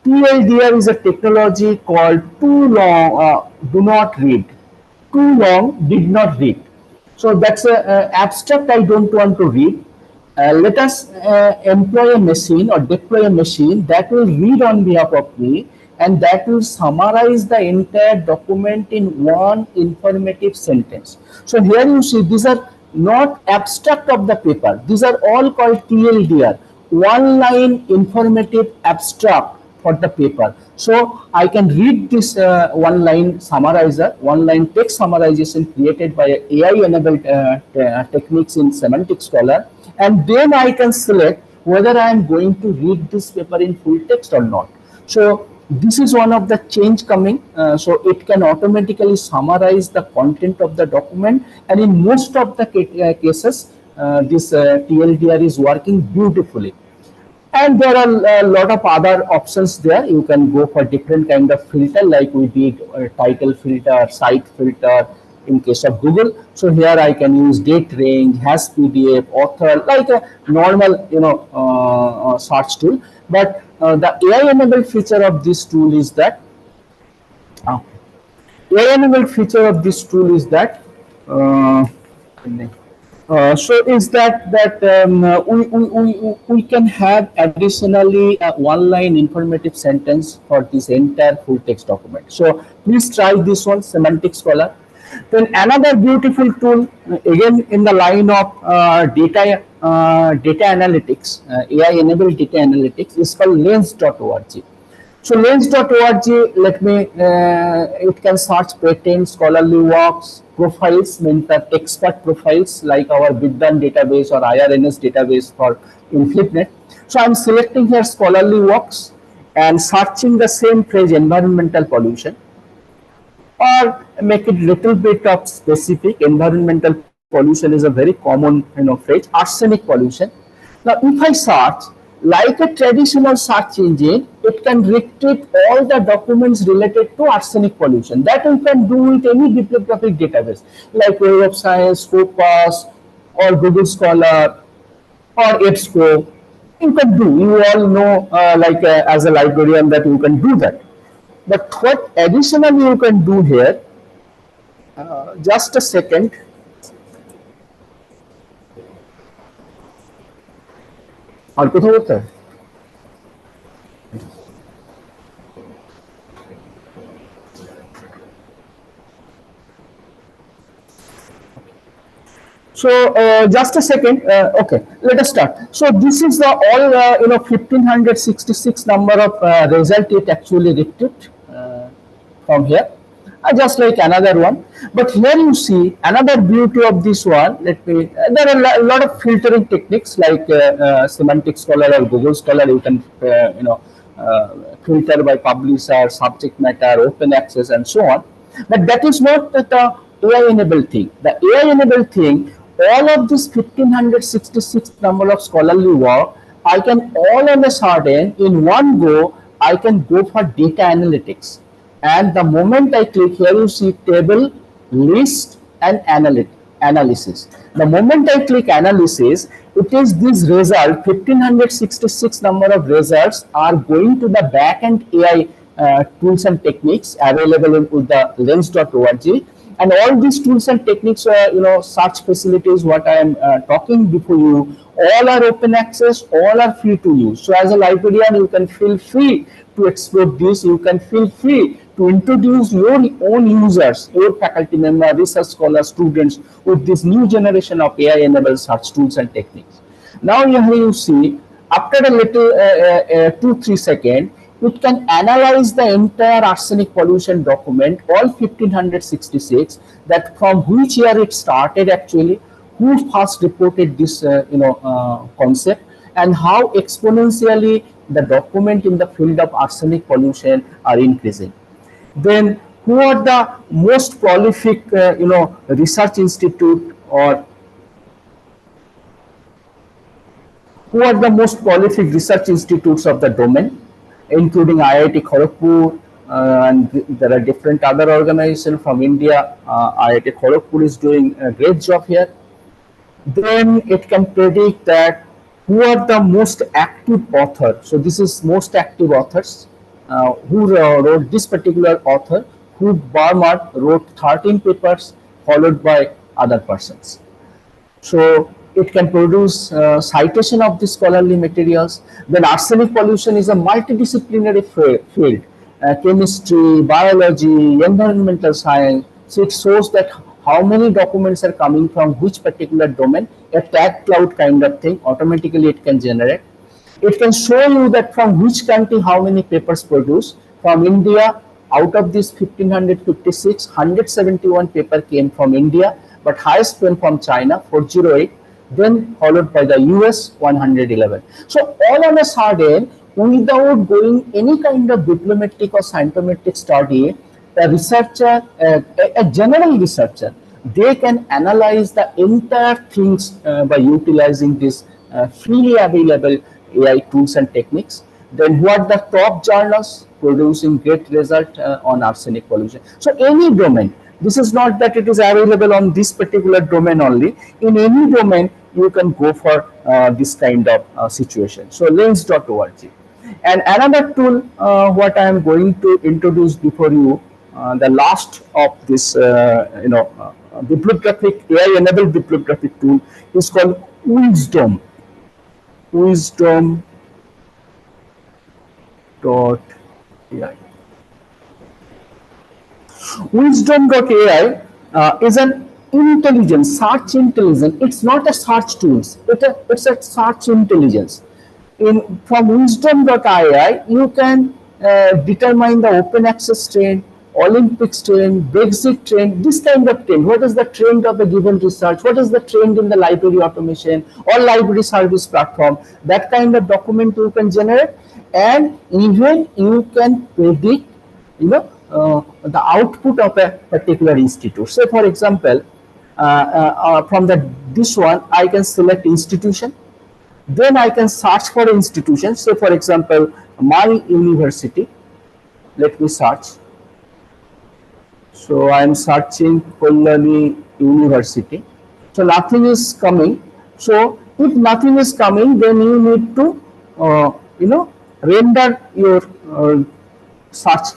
TLDR is a technology called too long, do not read. Too long, did not read. So that's an abstract I don't want to read. Let us employ a machine or deploy a machine that will read on behalf of me, and that will summarize the entire document in one informative sentence. So here you see, these are not abstract of the paper. These are all called TLDR, one line informative abstract for the paper. So I can read this one line summarizer, one line text summarization created by AI-enabled techniques in Semantic Scholar, and then I can select whether I am going to read this paper in full text or not. So this is one of the change coming. So it can automatically summarize the content of the document, and in most of the cases, this TLDR is working beautifully. And there are a lot of other options there. You can go for different kind of filter, like we did title filter, site filter in case of Google. So here I can use date range, hash PDF, author, like a normal search tool. But the AI-enabled feature of this tool is that AI-enabled feature of this tool is that we can have additionally a one-line informative sentence for this entire full text document. So please try this one, Semantic Scholar. Then another beautiful tool, again in the line of data analytics, AI-enabled data analytics, is called Lens.org. So Lens.org, let me, it can search patents, scholarly works, profiles, means that expert profiles like our Vidyan database or IRNS database for in Flipnet. So I'm selecting here scholarly works and searching the same phrase, environmental pollution, or make it little bit of specific. Environmental pollution is a very common phrase, arsenic pollution. Now if I search, like a traditional search engine, it can retrieve all the documents related to arsenic pollution. That we can do with any bibliographic database like Web of Science, Scopus, or Google Scholar, or EBSCO. You can do. You all know, as a librarian, that you can do that. But what additionally you can do here, just a second. और कुछ होता है? So just a second. Okay, let us start. So this is the all 1566 number of result it actually retrieved from here. Just like another one, but here you see another beauty of this one. Let me. There are a lot of filtering techniques like Semantic Scholar or Google Scholar. You can filter by publisher, subject matter, open access, and so on. But that is not the AI enabled thing. The AI enabled thing, all of this 1566 number of scholarly work, I can all on a sudden in one go, I can go for data analytics. And the moment I click here, you see table, list, and analysis. The moment I click analysis, it is this result, 1566 number of results are going to the backend AI tools and techniques available with the lens.org. And all these tools and techniques, search facilities, what I am talking before you, all are open access, all are free to use. So as a librarian, you can feel free to explore this. You can feel free to introduce your own users, your faculty member, research scholars, students with this new generation of AI-enabled search tools and techniques. Now here you see, after a little 2-3 seconds, it can analyze the entire arsenic pollution document, all 1566, that from which year it started actually, who first reported this concept, and how exponentially the document in the field of arsenic pollution are increasing. Then who are the most prolific research institute, or who are the most prolific research institutes of the domain, including IIT Kharagpur, and there are different other organizations from India. IIT Kharagpur is doing a great job here. Then it can predict that who are the most active authors. So this is most active authors. Who wrote this particular author, who Barmard wrote 13 papers followed by other persons. So it can produce citation of the scholarly materials. Then arsenic pollution is a multidisciplinary field, chemistry, biology, environmental science. So it shows that how many documents are coming from which particular domain, a tag cloud kind of thing, automatically it can generate. It can show you that from which country how many papers produced. From India, out of this 1556, 171 paper came from India, but highest came from China, 408, then followed by the US, 111. So all on a sudden, without going any kind of bibliometric or scientometric study, the researcher, a general researcher, they can analyze the entire things by utilizing this freely available AI tools and techniques. Then what the top journals producing great result on arsenic pollution. So any domain, this is not that it is available on this particular domain only. In any domain, you can go for this kind of situation. So lens.org. And another tool, what I am going to introduce before you, the last of this, bibliographic AI-enabled bibliographic tool is called Wisdom. Wisdom.ai. Wisdom.ai is an intelligence, search intelligence. It's not a search tools. It's a search intelligence. From Wisdom.ai, you can determine the open access trend, Olympics trend, Brexit trend, this kind of trend. What is the trend of a given research? What is the trend in the library automation or library service platform? That kind of document you can generate, and even you can predict, the output of a particular institute. Say, for example, from this one, I can select institution. Then I can search for institutions. So for example, my university, let me search. So I am searching Kalyani University. So nothing is coming. So if nothing is coming, then you need to, render your search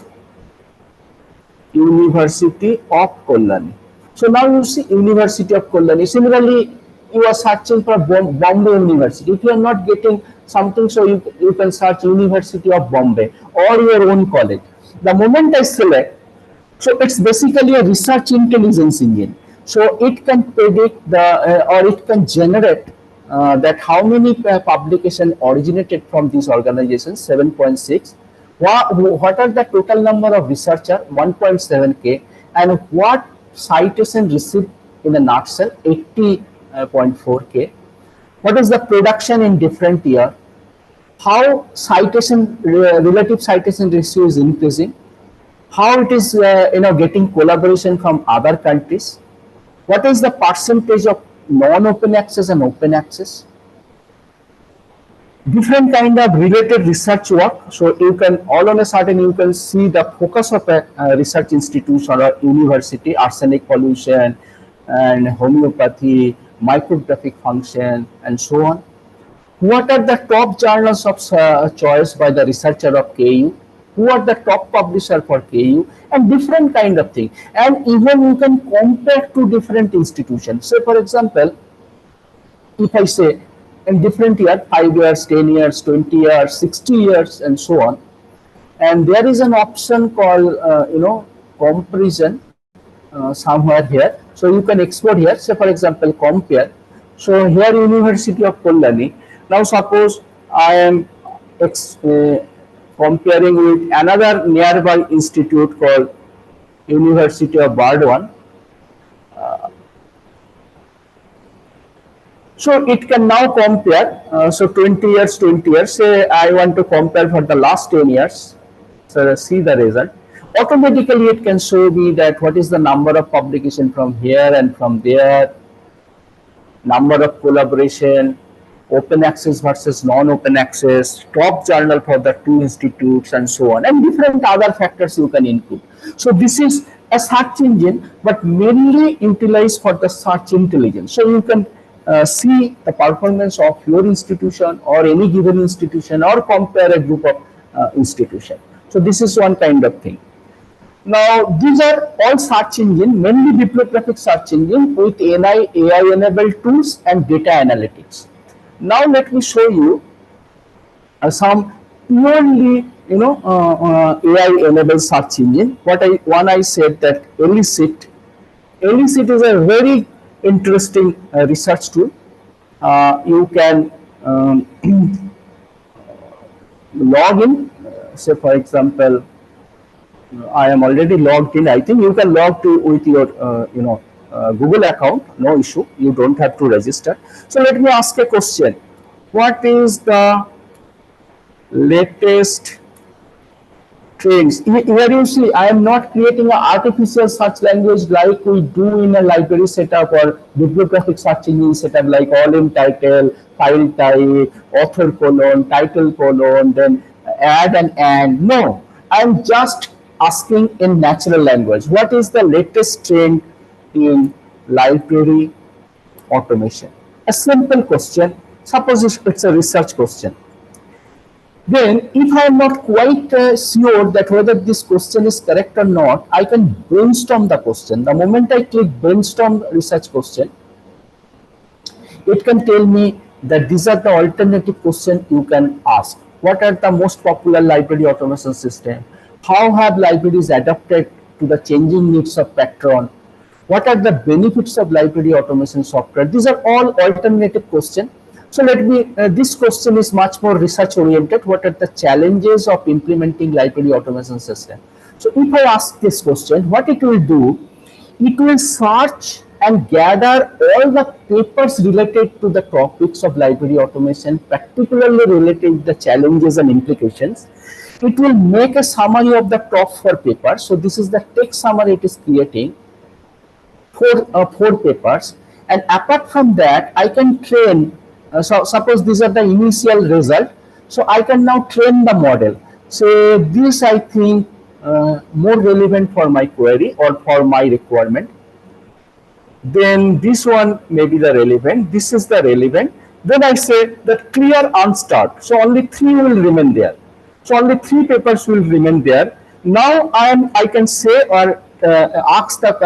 University of Kalyani. So now you see University of Kalyani. Similarly, you are searching for Bombay University. If you are not getting something, so you can search University of Bombay or your own college. The moment I select, so it's basically a research intelligence engine. So it can predict the or it can generate that how many publication originated from these organizations, 7.6. What are the total number of researcher, 1.7K, and what citation received in a nutshell, 80.4K. What is the production in different year? How citation relative citation ratio is increasing? How it is getting collaboration from other countries? What is the percentage of non-open access and open access? Different kind of related research work. So you can all on a sudden you can see the focus of a research institution or university, arsenic pollution and homeopathy, micrographic function, and so on. What are the top journals of choice by the researcher of KU? Who are the top publisher for KU? And different kind of thing. And even you can compare to different institutions. So for example, if I say in different years, 5 years, 10 years, 20 years, 60 years, and so on, and there is an option called comparison somewhere here. So you can export here. Say for example, compare. So here University of Kalyani. Now suppose I am comparing with another nearby institute called University of Bhavan. So it can now compare. So 20 years, 20 years. Say I want to compare for the last 10 years. So see the result. Automatically it can show me that what is the number of publication from here and from there, number of collaboration, open access versus non-open access, top journal for the two institutes, and so on, and different other factors you can include. So this is a search engine, but mainly utilized for the search intelligence. So you can see the performance of your institution or any given institution, or compare a group of institution. So this is one kind of thing. Now these are all search engine, mainly bibliographic search engine with AI enabled tools and data analytics. Now let me show you some purely AI enabled search engine. One I said that Elicit is a very interesting research tool. You can log in. Say for example, I am already logged in. I think you can log to with your Google account. No issue. You don't have to register. So let me ask a question. What is the latest trends? Here you see, I am not creating an artificial search language like we do in a library setup or bibliographic search engine setup, like all in title, file type, author colon, title colon, then add and. No, I am just asking in natural language. What is the latest trend in library automation? A simple question. Suppose it's a research question. Then if I am not quite sure that whether this question is correct or not, I can brainstorm the question. The moment I click brainstorm research question, it can tell me that these are the alternative questions you can ask. What are the most popular library automation system? How have libraries adapted to the changing needs of patron? What are the benefits of library automation software? These are all alternative questions. So let me, this question is much more research oriented. What are the challenges of implementing library automation system? So if I ask this question, what it will do, it will search and gather all the papers related to the topics of library automation, particularly related to the challenges and implications. It will make a summary of the top 4 papers. So this is the text summary it is creating, four papers. And apart from that, I can train so suppose these are the initial result. So I can now train the model. So this I think more relevant for my query or for my requirement. Then this one may be the relevant. This is the relevant. Then I say that clear unstart. So only 3 will remain there. So only 3 papers will remain there. Now I can say or ask the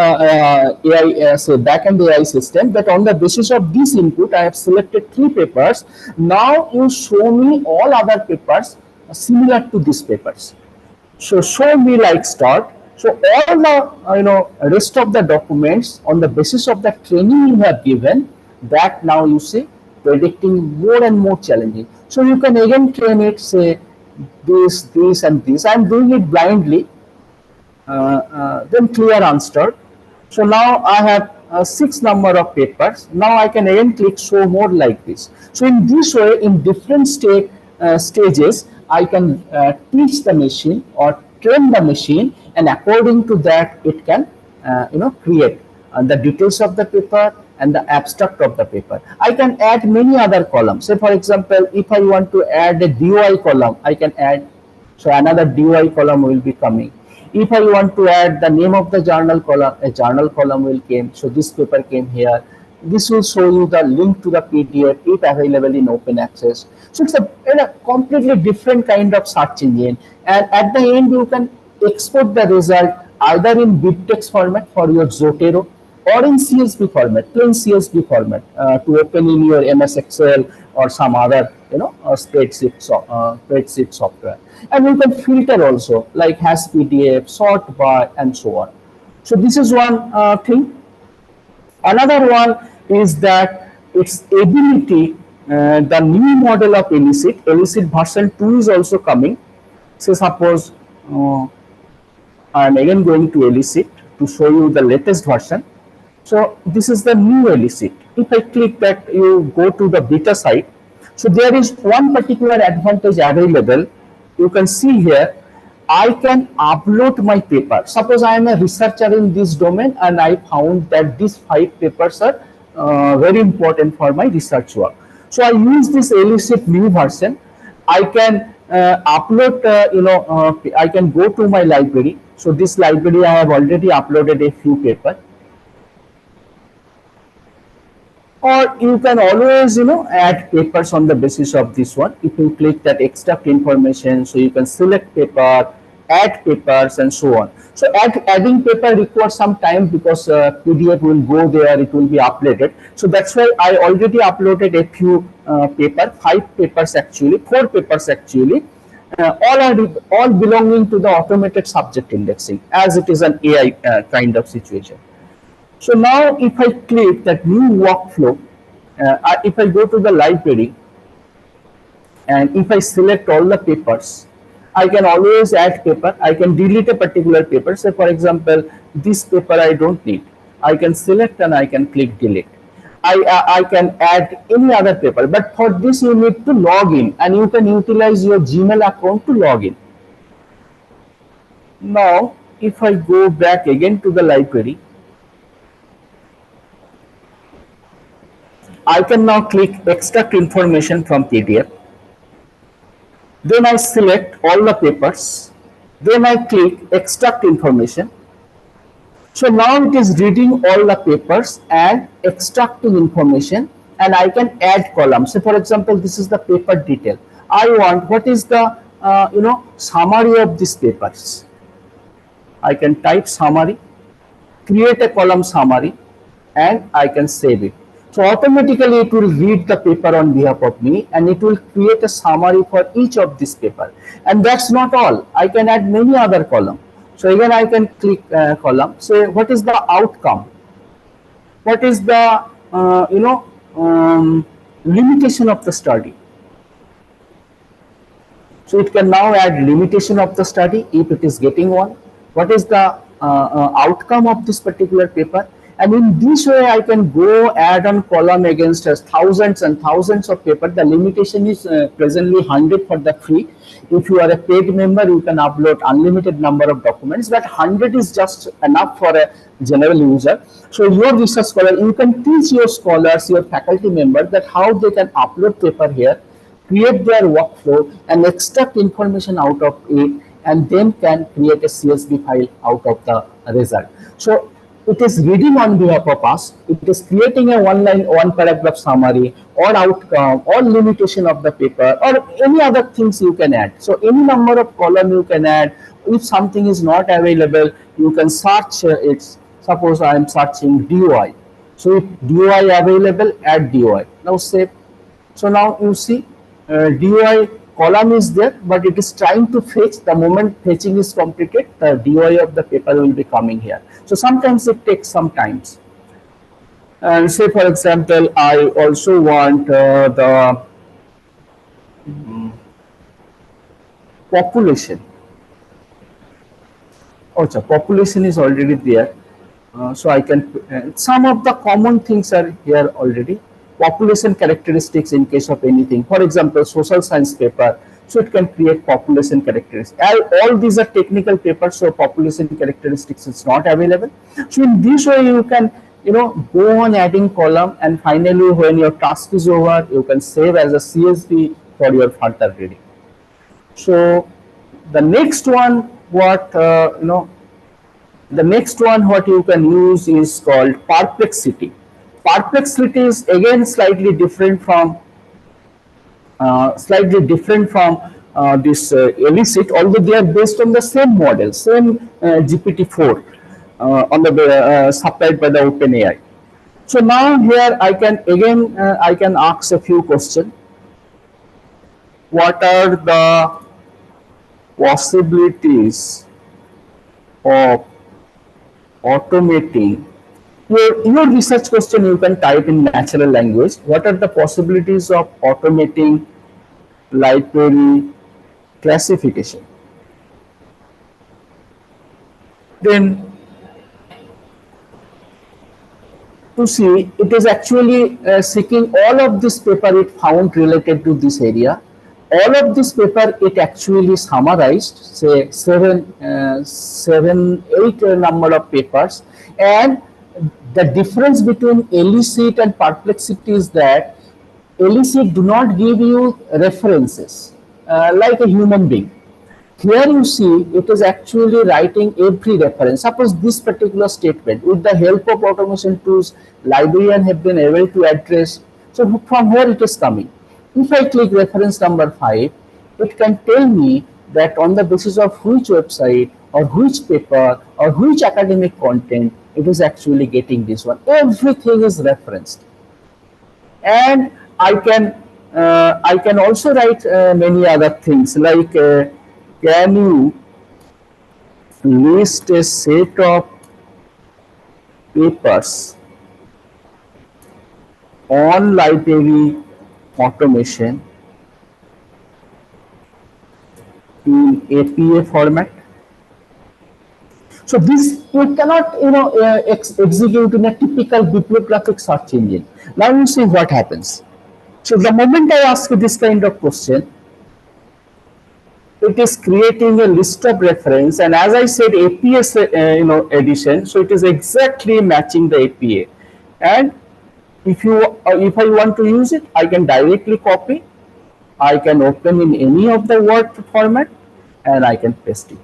AI say backend AI system that on the basis of this input I have selected 3 papers. Now you show me all other papers similar to these papers. So show me like start. So all the rest of the documents on the basis of the training you have given, that now you see predicting more and more challenging. So you can again train it, say this and this. I'm doing it blindly. Then clear answer. So now I have 6 number of papers. Now I can again click show more like this. So in this way, in different stages, I can teach the machine or train the machine, and according to that, it can create the details of the paper and the abstract of the paper. I can add many other columns. Say for example, if I want to add a DOI column, I can add. So another DOI column will be coming. If I want to add the name of the journal column, a journal column will came. So this paper came here. This will show you the link to the PDF if available in open access. So it's a completely different kind of search engine. And at the end, you can export the result either in BibTeX format for your Zotero or in CSV format, plain CSV format to open in your MS Excel or some other spreadsheet software. And you can filter also like has PDF, sort by, and so on. So this is one thing. Another one is that its ability, the new model of Elicit version 2 is also coming. So suppose I am again going to Elicit to show you the latest version. So this is the new Elicit. If I click that, you go to the beta site. So there is one particular advantage available. You can see here, I can upload my paper. Suppose I am a researcher in this domain and I found that these 5 papers are very important for my research work. So I use this Elicit new version. I can upload, I can go to my library. So this library I have already uploaded a few papers. Or you can always add papers on the basis of this one. If you click that extract information, so you can select paper, add papers, and so on. So adding paper requires some time because PDF will go there, it will be uploaded. So that's why I already uploaded a few 5 papers actually, 4 papers actually. All belonging to the automated subject indexing, as it is an AI kind of situation. So now if I click that new workflow, if I go to the library and if I select all the papers, I can always add paper. I can delete a particular paper. Say for example, this paper I don't need. I can select and I can click delete. I can add any other paper, but for this you need to log in, and you can utilize your Gmail account to log in. Now if I go back again to the library, I can now click extract information from PDF. Then I select all the papers. Then I click extract information. So now it is reading all the papers and extracting information, and I can add columns. So for example, this is the paper detail. I want what is the summary of these papers. I can type summary, create a column summary, and I can save it. So automatically it will read the paper on behalf of me, and it will create a summary for each of this paper. And that's not all. I can add many other columns. So again I can click column. Say what is the outcome? What is the limitation of the study? So it can now add limitation of the study if it is getting one. What is the outcome of this particular paper? And in this way, I can go add on column against thousands and thousands of paper. The limitation is presently 100 for the free. If you are a paid member, you can upload unlimited number of documents, but 100 is just enough for a general user. So your research scholar, you can teach your scholars, your faculty members that how they can upload paper here, create their workflow and extract information out of it, and then can create a CSV file out of the result. So it is reading on behalf of us. It is creating a one paragraph summary or outcome or limitation of the paper or any other things you can add. So any number of column you can add. If something is not available, you can search it. Suppose I am searching DOI. So if DOI available, add DOI. Now save. So now you see DOI column is there, but it is trying to fetch. The moment fetching is completed, the DOI of the paper will be coming here. So sometimes it takes some times. And say for example, I also want the population. Also, population is already there. So I can, some of the common things are here already. Population characteristics in case of anything. For example, social science paper. So it can create population characteristics. All these are technical papers, so population characteristics is not available. So in this way, you can, go on adding column, and finally, when your task is over, you can save as a CSV for your further reading. So the next one, what you can use is called perplexity. Perplexity is again slightly different from this elicit, although they are based on the same model, same GPT-4 on the supplied by the OpenAI. So now here I can again I can ask a few questions. What are the possibilities of automating your research question? You can type in natural language. What are the possibilities of automating library classification? Then to see, it is actually seeking all of this paper it found related to this area. All of this paper it actually summarized, say 7, 8 number of papers, and the difference between elicit and perplexity is that elicit do not give you references like a human being. Here you see it is actually writing every reference. Suppose this particular statement, with the help of automation tools, librarian have been able to address. So from where it is coming. If I click reference number 5, it can tell me that on the basis of which website or which paper or which academic content it is actually getting this one. Everything is referenced, and I can also write many other things like can you list a set of papers on library automation in APA format? So this you cannot execute in a typical bibliographic search engine. Now you see what happens. So the moment I ask this kind of question, it is creating a list of reference, and as I said, APA edition, so it is exactly matching the APA. And if I want to use it, I can directly copy. I can open in any of the Word format, and I can paste it.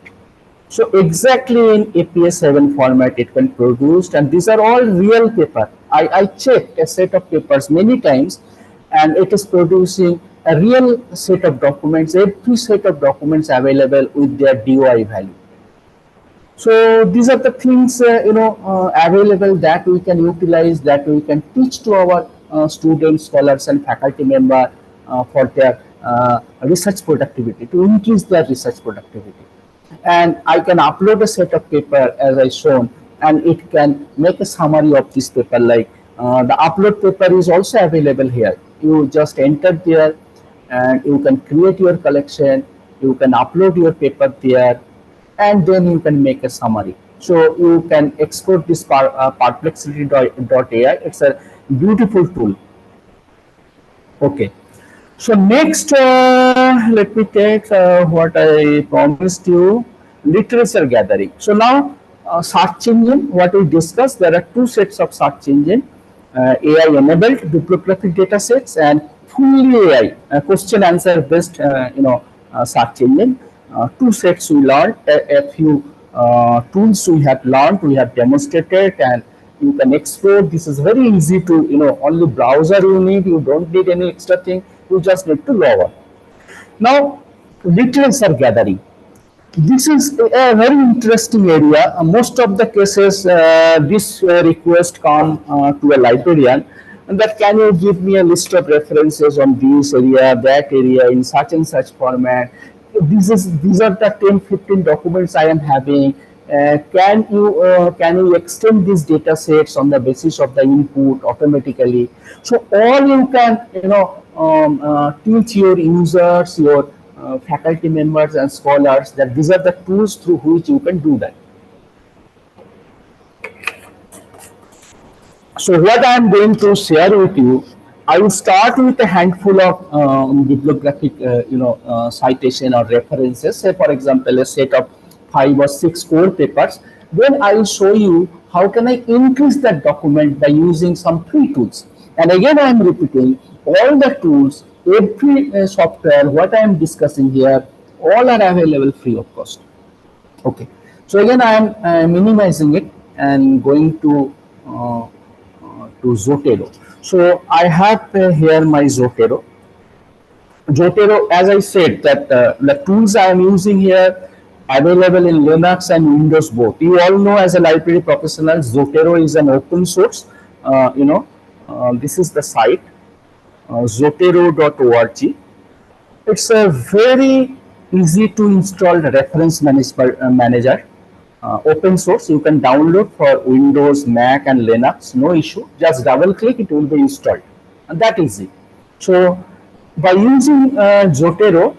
So exactly in APA 7 format it can produce, and these are all real paper. I checked a set of papers many times, and it is producing a real set of documents, every set of documents available with their DOI value. So these are the things available that we can utilize, that we can teach to our students, scholars, and faculty member for their research productivity, to increase their research productivity. And I can upload a set of paper as I shown, and it can make a summary of this paper. Like the upload paper is also available here. You just enter there, and you can create your collection. You can upload your paper there, and then you can make a summary. So you can export this perplexity.ai. It's a beautiful tool. Okay. So next, let me take what I promised you, literature gathering. So now, search engine, what we discussed, there are two sets of search engine, AI enabled bibliographic data sets and fully AI, question answer based, search engine. Two sets we learned, a few tools we have learned, we have demonstrated, and you can explore. This is very easy to, only browser you need, you don't need any extra thing, you just need to log on. Now, literature gathering. This is a very interesting area. Most of the cases, this request come to a librarian, and that can you give me a list of references on this area, that area in such and such format. These are the 10-15 documents I am having. Can you extend these data sets on the basis of the input automatically? So all you can teach your users, your faculty members and scholars, that these are the tools through which you can do that. So what I am going to share with you, I will start with a handful of bibliographic, citation or references. Say, for example, a set of 5 or 6 core papers. Then I will show you how can I increase that document by using some free tools. And again, I am repeating, all the tools, every software, what I am discussing here, all are available free of cost. Okay. So again, I am minimizing it and going to Zotero. So I have here my Zotero. Zotero, as I said, that the tools I am using here available in Linux and Windows both. You all know, as a library professional, Zotero is an open source. This is the site, zotero.org. It's a very easy to install reference manager. Open source, you can download for Windows, Mac and Linux, no issue. Just double click, it will be installed, and that is it. So by using Zotero,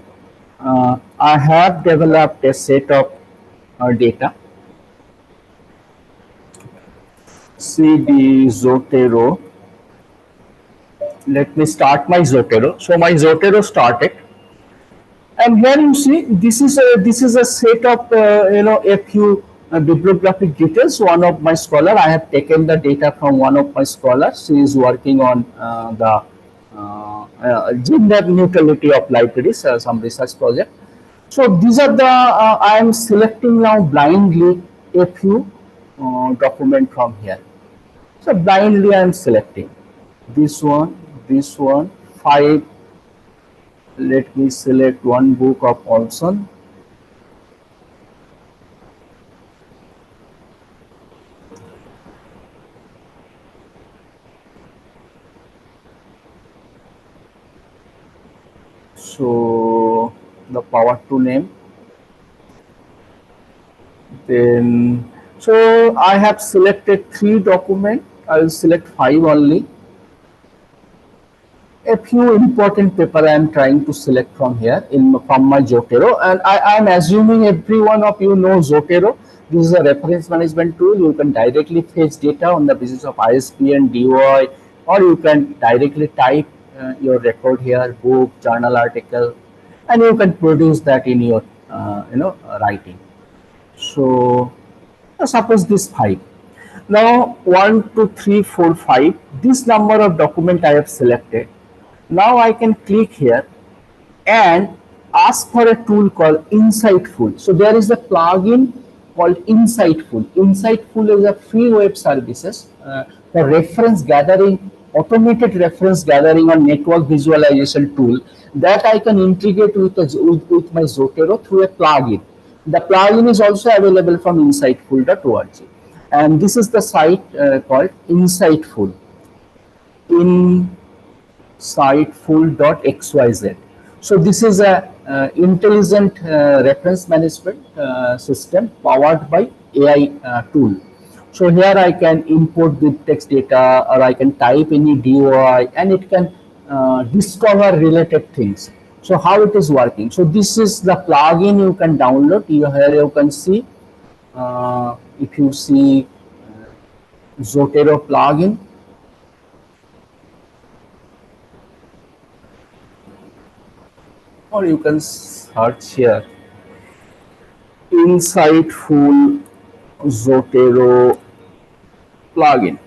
I have developed a set of data. CD Zotero. Let me start my Zotero. So my Zotero started. And here you see, this is a set of a few bibliographic details. One of my scholar, I have taken the data from one of my scholars. She is working on the gender neutrality of libraries, some research project. So these are the I am selecting now blindly a few document from here. So blindly I am selecting this one, 5. Let me select one book of Olson. So the power to name. Then, so I have selected 3 documents. I will select 5 only. A few important paper I am trying to select from here from my Zotero, and I am assuming every one of you know Zotero. This is a reference management tool. You can directly fetch data on the basis of ISBN, DOI, or you can directly type your record here, book, journal article, and you can produce that in your writing. So suppose this 5. Now 1, 2, 3, 4, 5. This number of document I have selected. Now I can click here and ask for a tool called Insightful. So there is a plugin called Insightful. Insightful is a free web services for reference gathering, automated reference gathering and network visualization tool that I can integrate with my Zotero through a plugin. The plugin is also available from insightful.org. And this is the site called Insightful. Insightful.xyz. So this is a intelligent reference management system powered by AI tool. So here I can import the text data, or I can type any DOI, and it can discover related things. So how it is working? So this is the plugin you can download. Here you can see if you see Zotero plugin, or you can search here insightful Zotero plugin,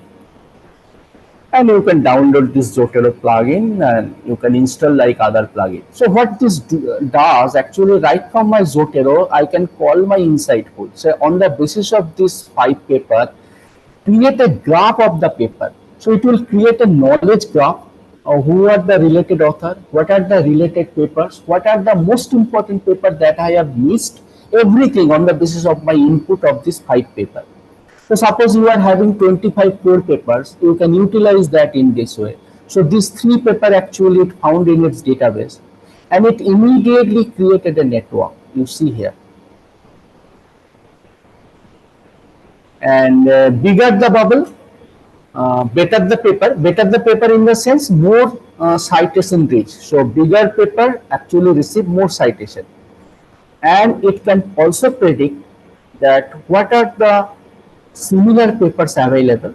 and you can download this Zotero plugin and you can install like other plugins. So what this does actually, right from my Zotero, I can call my insightful. So on the basis of this 5 paper, create a graph of the paper. So it will create a knowledge graph of who are the related author, what are the related papers, what are the most important papers that I have missed, everything on the basis of my input of this 5 paper. So suppose you are having 25 core papers, you can utilize that in this way. So these 3 paper actually it found in its database, and it immediately created a network. You see here. And bigger the bubble, better the paper in the sense more citation reach. So bigger paper actually receive more citation, and it can also predict that what are the similar papers available,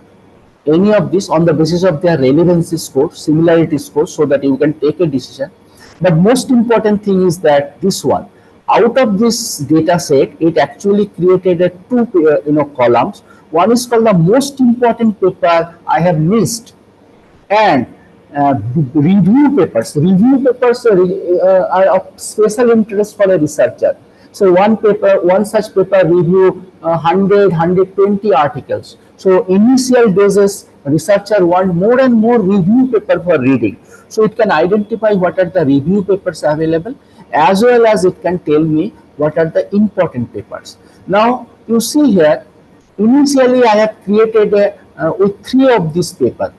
any of this on the basis of their relevancy score, similarity score, so that you can take a decision. But most important thing is that this one, out of this data set, it actually created a two columns. One is called the most important paper I have missed, and review papers. Review papers are of special interest for a researcher. So one such paper review 100, 120 articles. So initial doses, researcher want more and more review paper for reading. So it can identify what are the review papers available, as well as it can tell me what are the important papers. Now you see here, initially I have created with 3 of these papers.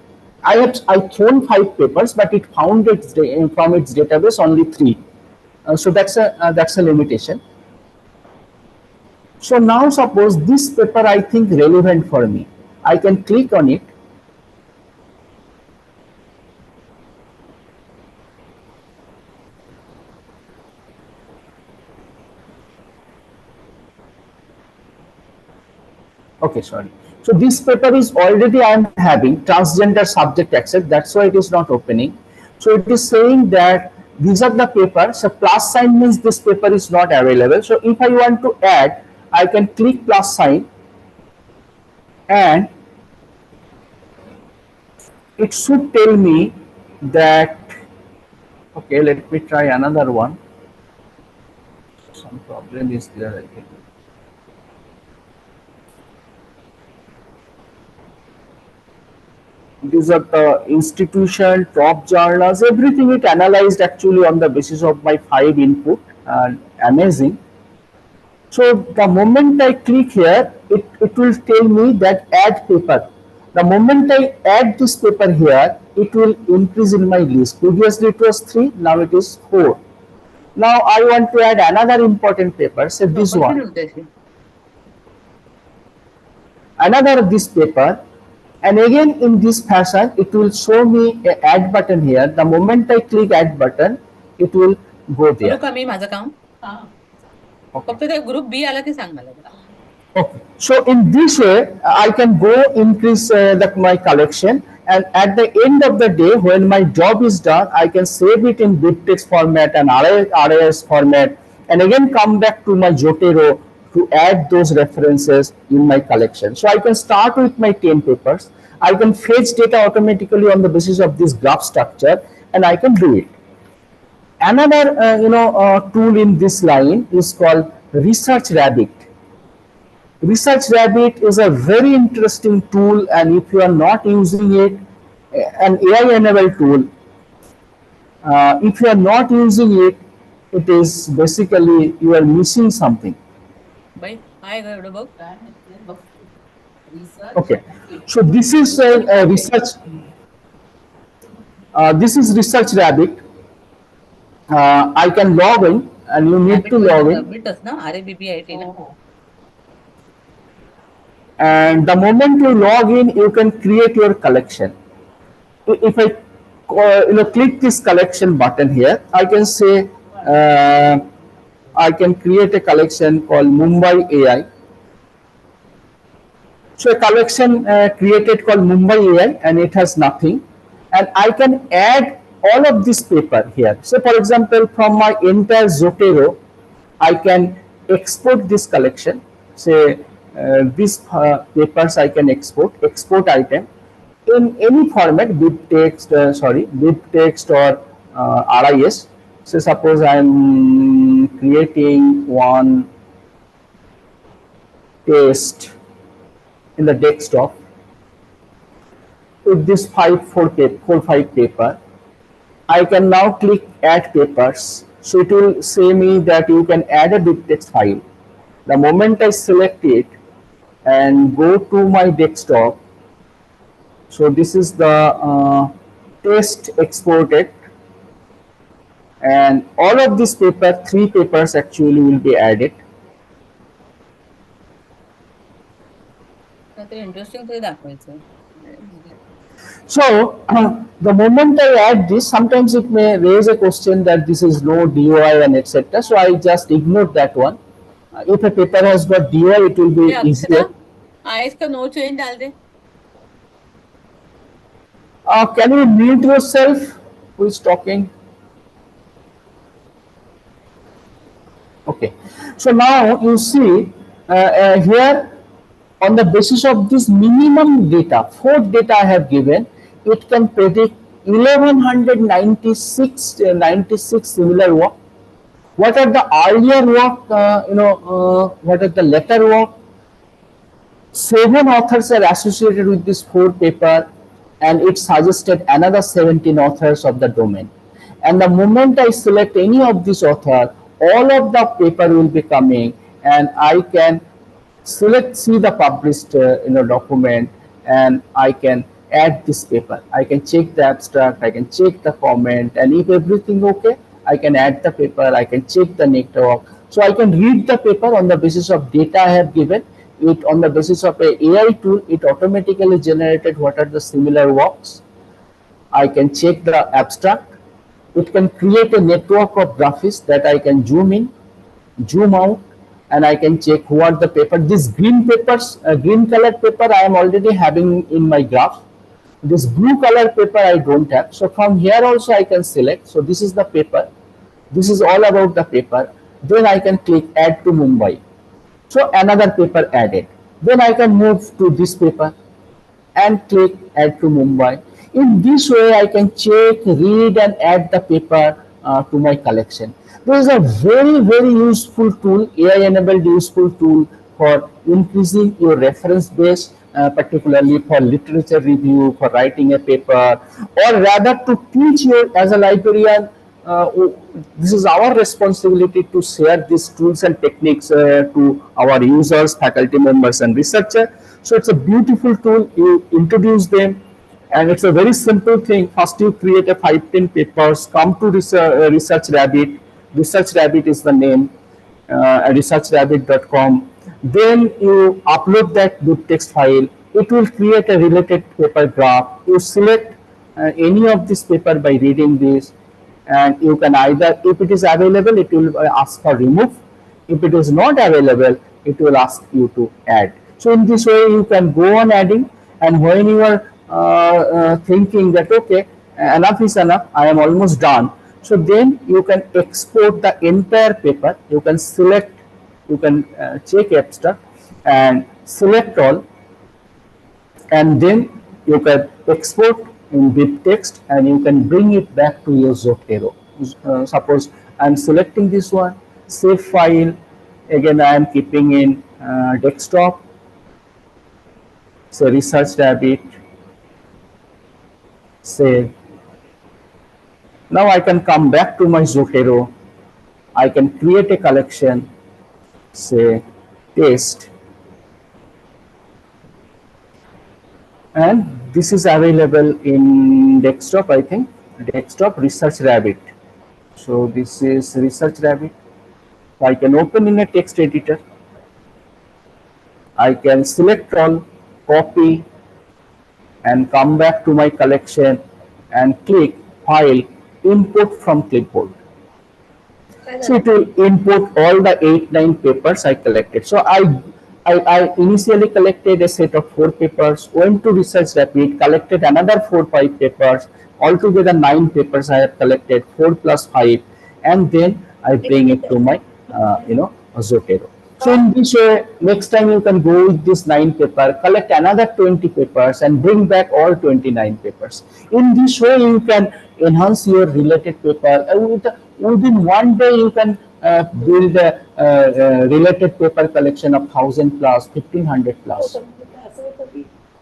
I thrown 5 papers, but it found from its database only 3. So that's a limitation. So now suppose this paper I think relevant for me. I can click on it. Okay, sorry. So this paper is already I am having transgender subject access. That's why it is not opening. So it is saying that these are the papers. So plus sign means this paper is not available. So if I want to add, I can click plus sign, and it should tell me that, okay, let me try another one. Some problem is there, I think. These are the institution, top journals, everything it analyzed actually on the basis of my 5 input, and amazing. So the moment I click here, it will tell me that add paper. The moment I add this paper here, it will increase in my list. Previously it was 3, now it is 4. Now I want to add another important paper, say this one. Another of this paper, and again in this fashion it will show me a add button here. The moment I click add button, it will go there. Okay. So in this way I can go increase my collection, and at the end of the day when my job is done, I can save it in BibTeX format and RAS format, and again come back to my Zotero to add those references in my collection. So I can start with my 10 papers. I can fetch data automatically on the basis of this graph structure, and I can do it. Another tool in this line is called Research Rabbit. Research Rabbit is a very interesting tool, and if you are not using it, an AI enabled tool, if you are not using it, it is basically you are missing something. Okay, so this is a research. This is Research Rabbit. I can log in, and you need to log in. And the moment you log in, you can create your collection. If I click this collection button here, I can say I can create a collection called Mumbai AI. So a collection created called Mumbai AI, and it has nothing. And I can add all of this paper here. So for example, from my entire Zotero, I can export this collection. Say these papers I can export item in any format, bib text, bib text or RIS. So suppose I am creating one test in the desktop with this 5 paper. I can now click add papers. So it will say me that you can add a bib text file. The moment I select it and go to my desktop, so this is the test exported, and all of this paper, 3 papers actually will be added. Interesting to दाखवायचं. So the moment I add this, sometimes it may raise a question that this is no DOI and etc. So I just ignore that one. If a paper has got DOI, it will be easier. eyes का no change डाल दे. Can you mute yourself? Who is talking? Okay. So now you see here, on the basis of this minimum data, 4 data I have given, it can predict 1196 similar work. What are the earlier work? What are the later work? 7 authors are associated with this 4 paper, and it suggested another 17 authors of the domain. And the moment I select any of this author, all of the paper will be coming, and I can see the published document, and I can add this paper. I can check the abstract, I can check the comment, and if everything okay, I can add the paper, I can check the network. So I can read the paper on the basis of data I have given. It on the basis of a AI tool, it automatically generated what are the similar works. I can check the abstract. It can create a network of graphics that I can zoom in, zoom out, and I can check who are the paper. These green papers, green colored paper I am already having in my graph. This blue color paper I don't have. So from here also I can select. So this is the paper. This is all about the paper. Then I can click add to Mumbai. So another paper added. Then I can move to this paper and click add to Mumbai. In this way I can check, read and add the paper to my collection. This is a very, very useful tool, AI enabled useful tool for increasing your reference base, particularly for literature review, for writing a paper, or rather to teach you as a librarian. This is our responsibility to share these tools and techniques to our users, faculty members and researchers. So it's a beautiful tool. You introduce them, and it's a very simple thing. First you create a 5-10 papers, come to Research Rabbit. Research Rabbit is the name, researchrabbit.com. Then you upload that bib text file. It will create a related paper graph. You select any of this paper by reading this, and you can either, if it is available, it will ask for remove. If it is not available, it will ask you to add. So in this way you can go on adding, and when you are thinking that okay, enough is enough, I am almost done, so then you can export the entire paper. You can select, you can check abstract and select all, and then you can export in bib text, and you can bring it back to your Zotero. Suppose I am selecting this one, save file. Again I am keeping in desktop, so Research Rabbit, save. Now I can come back to my Zotero. I can create a collection, say test, and this is available in desktop, I think, desktop Research Rabbit. So this is Research Rabbit. So I can open in a text editor. I can select all, copy, and come back to my collection and click file, import from clipboard. So it will import all the 8-9 papers I collected. So I I initially collected a set of 4 papers, went to Research Rapid, collected another 4-5 papers, altogether 9 papers I have collected, 4 plus 5, and then I bring it to my, Zotero. So in this way, next time you can go with this 9 paper, collect another 20 papers and bring back all 29 papers. In this way, you can enhance your related paper. Within one day, you can build a related paper collection of 1,000 plus, 1,500 plus.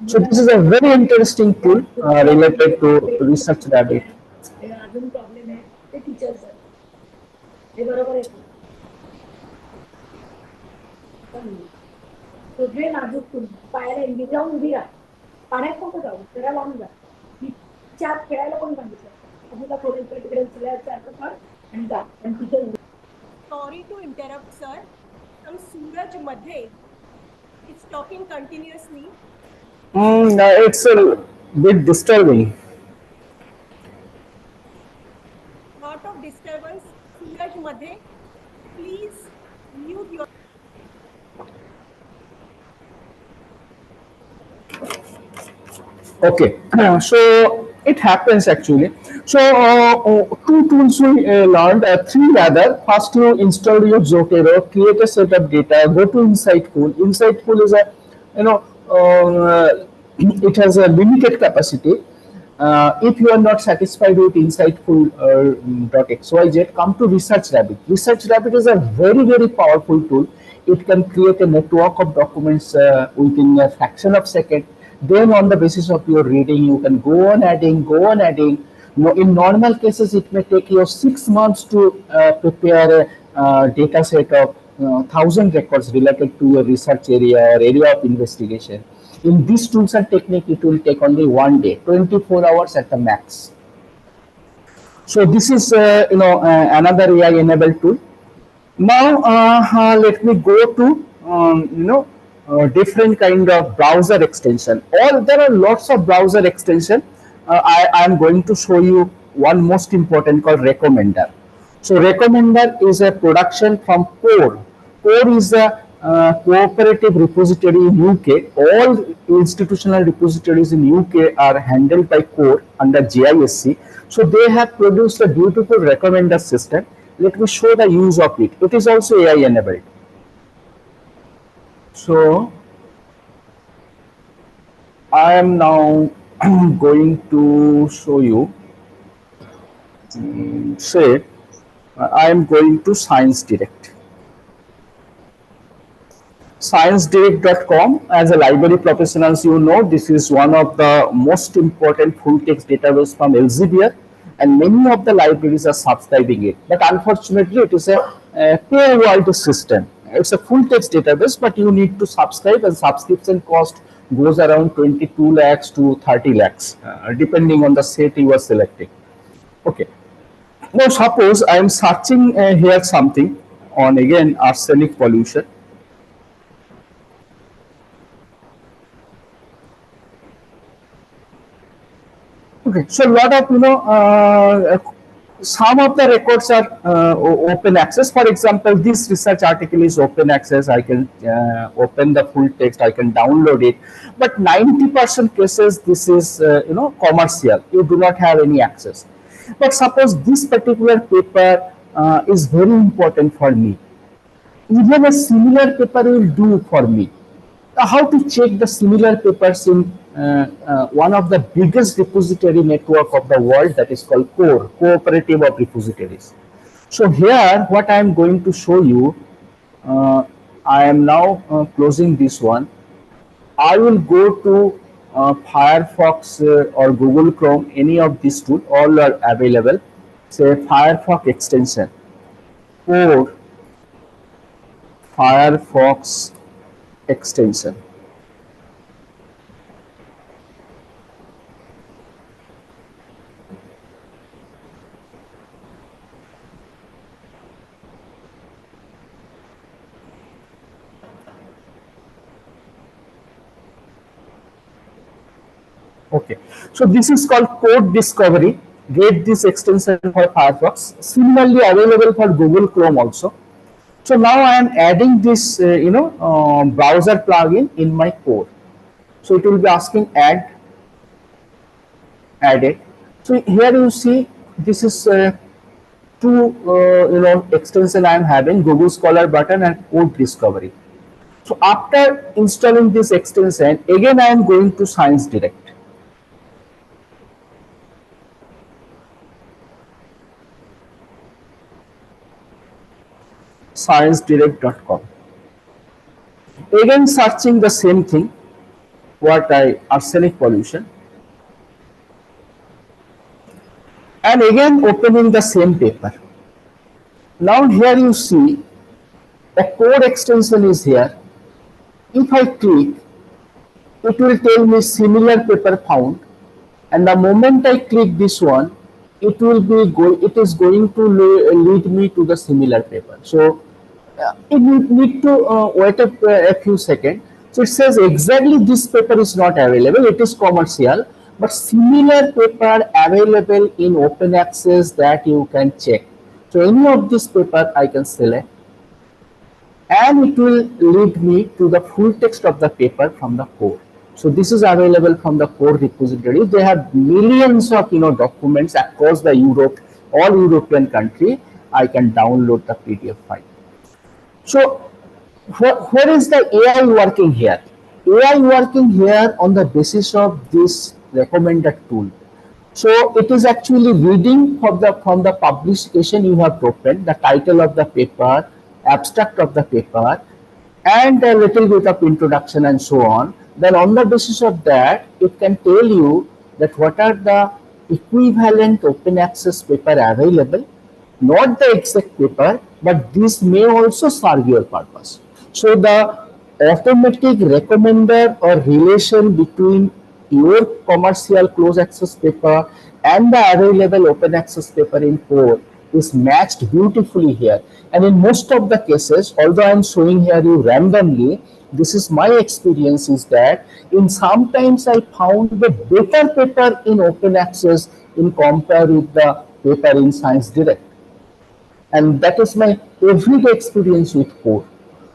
So this is a very interesting tool related to Research Rabbit. तुझे नाजूक तू पायाला इंगी जाऊन उभी राहा पाण्यात नको जाऊ त्याला लावून जा तिच्या खेळायला कोण सांगितलं तुला थोडं इकडे तिकडे उचलायचं कर आणि जा आणि तिथे sorry to interrupt sir from Suraj मध्ये it's talking continuously It's a bit disturbing. Lot of disturbance Suraj मध्ये please mute your Okay, so it happens actually. So 2 tools we learned, 3 rather. First, you install your Zotero, create a set of data, go to Insightful. Insightful is a, it has a limited capacity. If you are not satisfied with Insightful.xyz, come to Research Rabbit. Research Rabbit is a very, very powerful tool. It can create a network of documents within a fraction of a second. Then on the basis of your reading, you can go on adding. In normal cases, it may take you 6 months to prepare a data set of 1,000 records related to a research area or area of investigation. In this tools and technique, it will take only 1 day, 24 hours at the max. So this is another AI enabled tool. Now let me go to different kind of browser extension. There are lots of browser extension. I am going to show you one most important called Recommender. So Recommender is a production from Core. Core is a cooperative repository in UK. All institutional repositories in UK are handled by Core under GISC. So they have produced a beautiful recommender system. Let me show the use of it. It is also AI enabled. So I am now going to show you, say, I am going to Science Direct. ScienceDirect.com, as a library professionals, you know, this is one of the most important full text database from Elsevier, and many of the libraries are subscribing it. But unfortunately, it is a paywall system. It's a full text database, but you need to subscribe, and subscription cost goes around 22 lakhs to 30 lakhs, depending on the set you are selecting. Okay. Now, suppose I am searching here something on, again, arsenic pollution. Okay, so a lot of, some of the records are open access. For example, this research article is open access. I can open the full text, I can download it. But 90% cases, this is, commercial. You do not have any access. But suppose this particular paper is very important for me. Even a similar paper will do for me. How to check the similar papers in one of the biggest repository network of the world, that is called CORE, Cooperative of Repositories. So here, what I am going to show you, I am now closing this one. I will go to Firefox or Google Chrome, any of these tools, all are available. Say Firefox extension, CORE Firefox extension. Okay, so this is called Code Discovery. Get this extension for Firefox. Similarly available for Google Chrome also. So now I am adding this, browser plugin in my code. So it will be asking add it. So here you see this is two extension I am having, Google Scholar button and code discovery. So after installing this extension, again I am going to Science Direct. ScienceDirect.com. Again searching the same thing, arsenic pollution, and again opening the same paper. Now here you see a code extension is here. If I click, it will tell me similar paper found, and the moment I click this one, it is going to lead me to the similar paper. So it need to wait a few seconds. So it says exactly this paper is not available, it is commercial, but similar paper available in open access that you can check. So any of this paper I can select, and it will lead me to the full text of the paper from the code. So this is available from the code repository. They have millions of documents across the Europe, all European country. I can download the PDF file. So where is the AI working here? AI working here on the basis of this recommended tool. So it is actually reading from the publication you have opened, the title of the paper, abstract of the paper, and a little bit of introduction and so on. Then on the basis of that, it can tell you that what are the equivalent open access paper available, not the exact paper, but this may also serve your purpose. So the automatic recommender or relation between your commercial closed access paper and the available open access paper in code is matched beautifully here. And in most of the cases, although I am showing here you randomly, this is my experience is that in sometimes I found the better paper in open access in compare with the paper in Science Direct. And that is my everyday experience with code.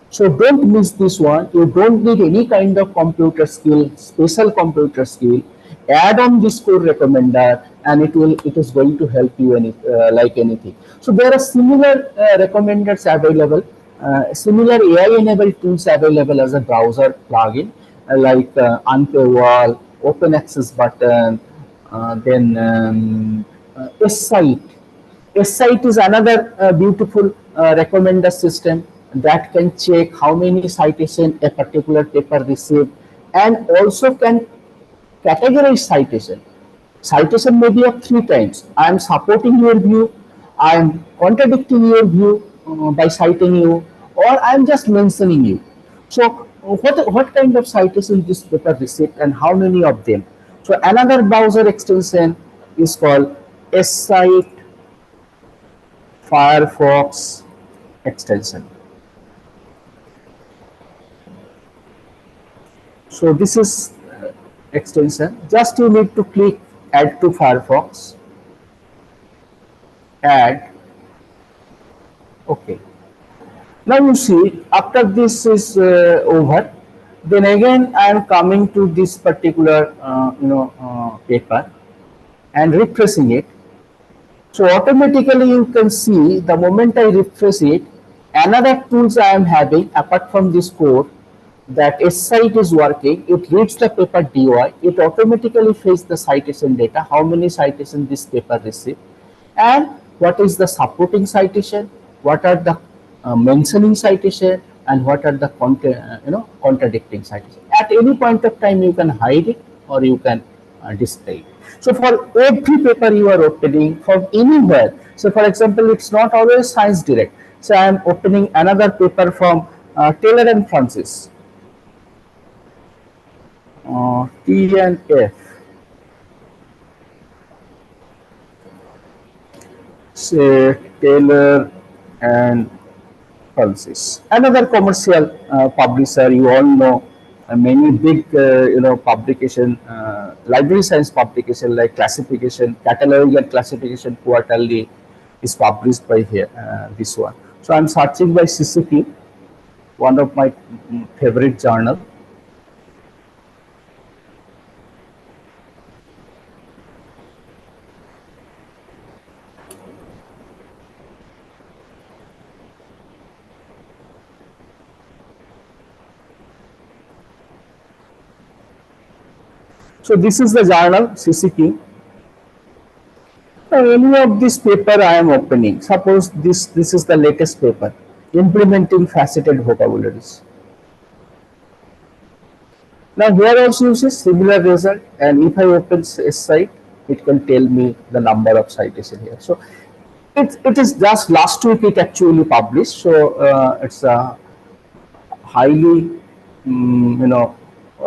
So don't miss this one. You don't need any kind of computer skill, special computer skill. Add on this code recommender, and it is going to help you like anything. So there are similar recommenders available, similar AI enabled tools available as a browser plugin, like Unpaywall, Open Access Button, then S-Site. S-Site is another beautiful recommender system that can check how many citations a particular paper received, and also can categorize citation. Citation may be of 3 kinds. I am supporting your view, I am contradicting your view by citing you, or I am just mentioning you. So what kind of citation this paper received and how many of them. So another browser extension is called S-Site Firefox extension. So this is extension. Just you need to click add to Firefox, add. Okay. Now you see after this is over, then again I am coming to this particular paper and refreshing it. So automatically you can see the moment I refresh it, another tools I am having apart from this code, that S-Site is working. It reads the paper DOI, it automatically fetches the citation data, how many citations this paper received, and what is the supporting citation, what are the mentioning citation, and what are the contradicting citation. At any point of time you can hide it or you can display it. So for every paper you are opening from anywhere, so for example it's not always Science Direct, so I am opening another paper from Taylor and Francis, T and F, say Taylor and Francis, another commercial publisher. You all know many big publication, library science publication like classification, cataloging and classification quarterly is published by here, this one. So I'm searching by CCP, one of my favorite journal. So this is the journal CCP. Any of this paper I am opening. Suppose this is the latest paper, implementing faceted vocabularies. Now here also you see similar result, and if I open a site, it can tell me the number of citation here. So it is just last week it actually published. So it's a highly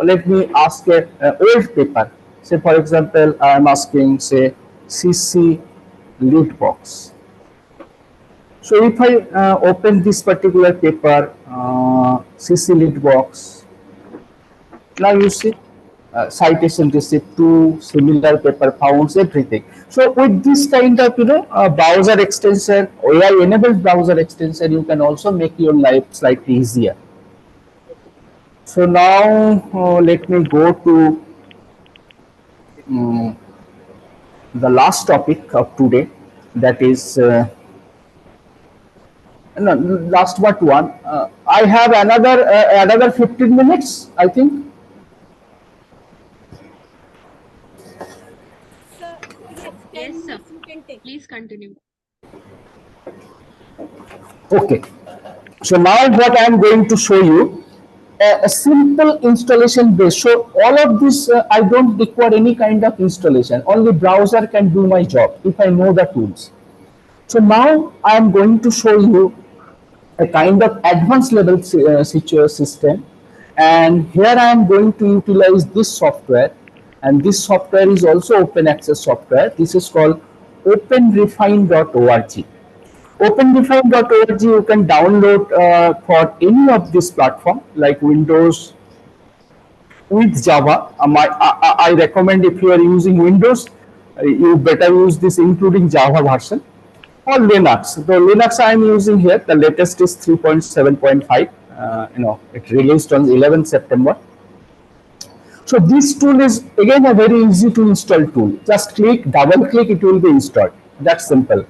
let me ask a old paper. Say for example, I am asking say CC lead box. So if I open this particular paper, CC lead box, now you see citation receipt, two similar paper founds, everything. So with this kind of browser extension, AI enabled browser extension, you can also make your life slightly easier. So now let me go to the last topic of today, that is no, last but one. I have another 15 minutes, I think. Sir, yes, 10 Yes, sir. minutes you can take. Please continue. Okay. So now what I am going to show you a simple installation base. So all of this I don't require any kind of installation. Only browser can do my job if I know the tools. So now I am going to show you a kind of advanced level system, and here I am going to utilize this software, and this software is also open access software. This is called openrefine.org. openrefine.org you can download for any of this platform like Windows with Java. I recommend if you are using Windows, you better use this including Java version, or Linux. The Linux I am using here, the latest is 3.7.5. It released on 11 September. So this tool is again a very easy to install tool. Just click, double click, it will be installed. That's simple.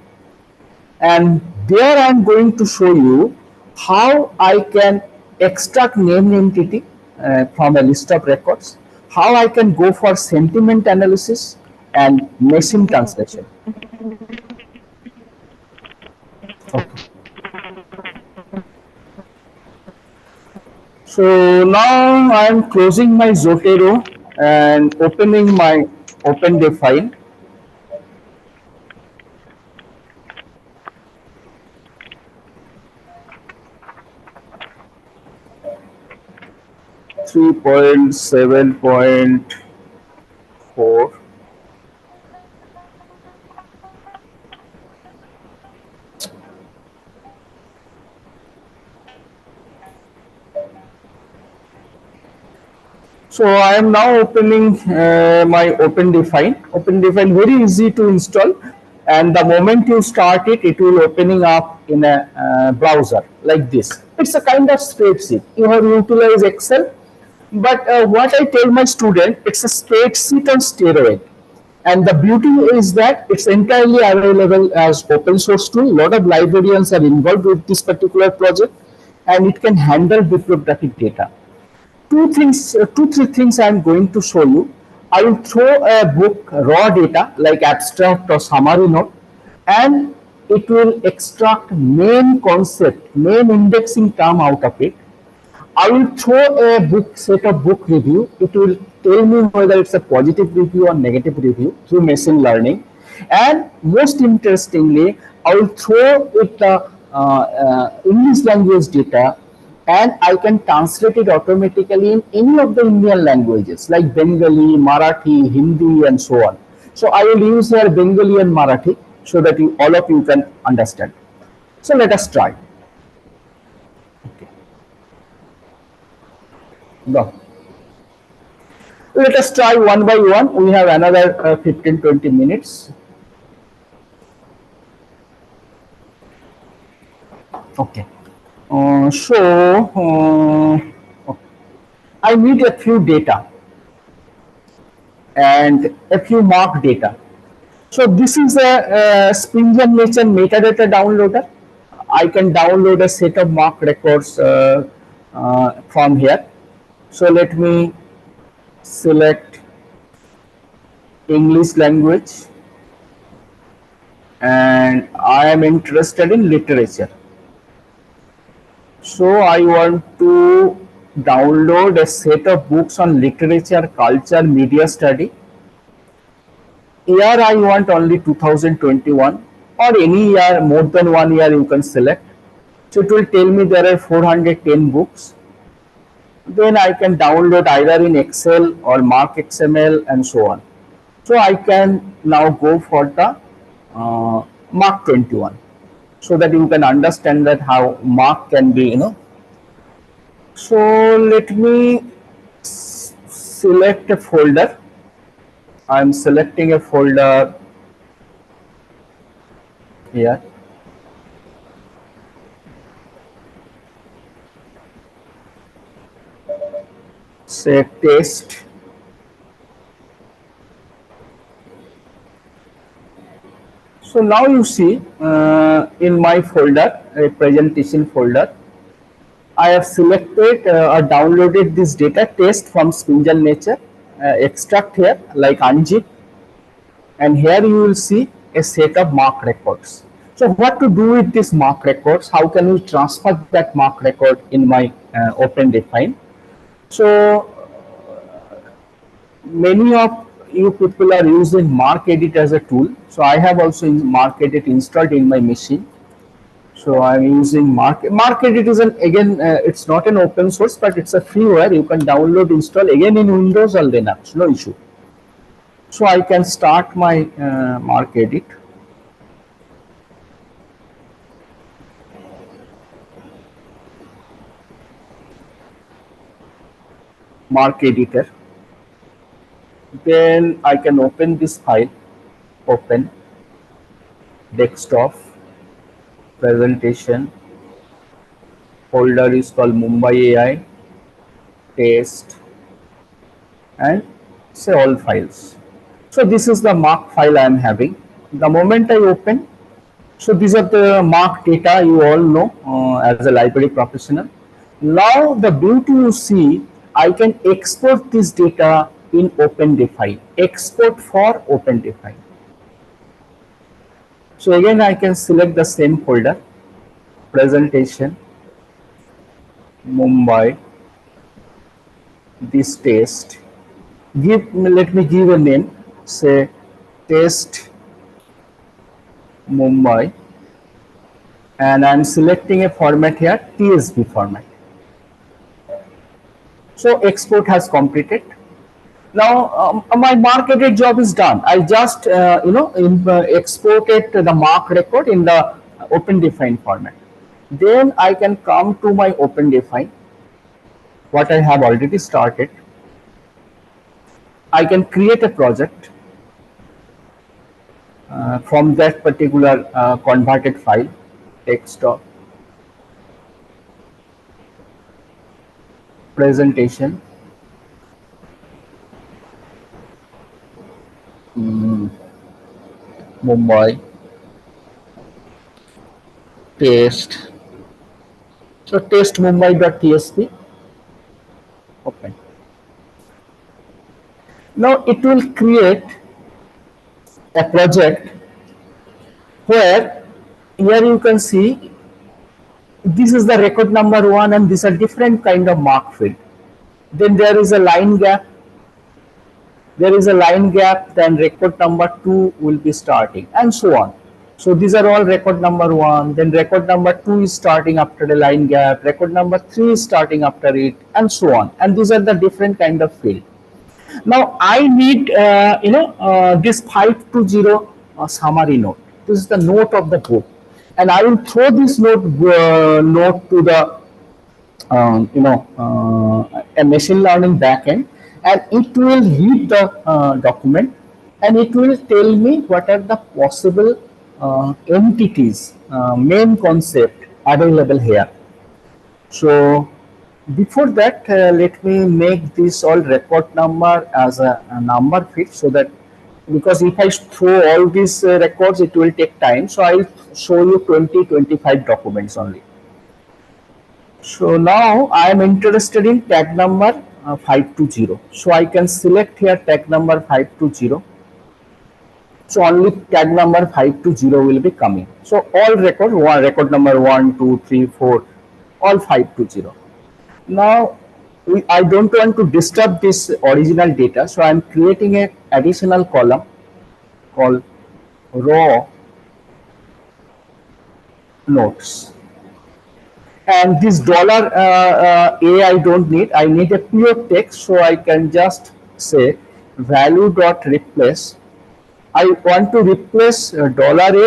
And there I am going to show you how I can extract named entity from a list of records, how I can go for sentiment analysis and machine translation. Okay. So now I am closing my Zotero and opening my OpenDefine. Three point 7.4. So I am now opening my OpenDefine. OpenDefine very easy to install, and the moment you start it, it will opening up in a browser like this. It's a kind of spreadsheet. You have utilized Excel, but what I tell my student, it's a spreadsheet on steroid. And the beauty is that it's entirely available as open source tool. A lot of librarians are involved with this particular project, and it can handle bibliographic data. Two, three things I am going to show you. I will throw a book raw data like abstract or summary note, and it will extract main concept, main indexing term out of it. I will throw a set of book review. It will tell me whether it's a positive review or negative review through machine learning. And most interestingly, I will throw it the English language data, and I can translate it automatically in any of the Indian languages like Bengali, Marathi, Hindi, and so on. So I will use here Bengali and Marathi so that all of you can understand. So let us try. Okay. Go. Let us try one by one. We have another 15-20 minutes. Okay. Okay. I need a few data and a few mark data. So this is a Springel Nature metadata downloader. I can download a set of mark records from here. So let me select English language, and I am interested in literature. So I want to download a set of books on literature, culture, media study. Year I want only 2021, or any year, more than 1 year you can select. So it will tell me there are 410 books. Then I can download either in Excel or Mark XML and so on. So I can now go for the Mark 21, so that you can understand that how Mark can be, So let me select a folder. I'm selecting a folder here. Say test. So now you see in my folder, a presentation folder, I have selected or downloaded this data test from Springel Nature, extract here like unzip, and here you will see a set of mark records. So what to do with these mark records? How can we transfer that mark record in my OpenDefine? So many of you people are using MarkEdit as a tool. So I have also MarkEdit installed in my machine. So I'm using MarkEdit is it's not an open source, but it's a freeware. You can download, install again in Windows or Linux, no issue. So I can start my MarkEdit. Mark editor. Then I can open this file, open, desktop, presentation, folder is called Mumbai AI, test, and say all files. So this is the mark file I am having. The moment I open, so these are the mark data you all know as a library professional. Now the beauty you see, I can export this data in OpenDefine, export for OpenDefine. So again I can select the same folder, presentation, Mumbai, this test, let me give a name, say test Mumbai, and I'm selecting a format here, TSV format. So export has completed. Now my MarkEdit job is done. I just exported the mark record in the OpenDefine format. Then I can come to my OpenDefine, what I have already started. I can create a project from that particular converted file, desktop, presentation, Mumbai, test. So test Mumbai.tsp, open. Now it will create a project where here you can see this is the record number 1 and these are different kind of mark field. Then there is a line gap. There is a line gap, then record number 2 will be starting and so on. So these are all record number 1, then record number 2 is starting after the line gap, record number 3 is starting after it, and so on. And these are the different kind of field. Now I need this 520 summary note. This is the note of the book, and I will throw this note to the a machine learning backend, and it will read the document, and it will tell me what are the possible entities, main concept available here. So before that, let me make this all record number as a number fit, so that, because if I throw all these records, it will take time. So I'll show you 20-25 documents only. So now I am interested in tag number 520. So I can select here tag number 520. So only tag number 520 will be coming. So all record number 1, 2, 3, 4, all 520. Now I don't want to disturb this original data, so I am creating a additional column called raw notes. And this $a I don't need. I need a pure text, so I can just say value dot replace. I want to replace $a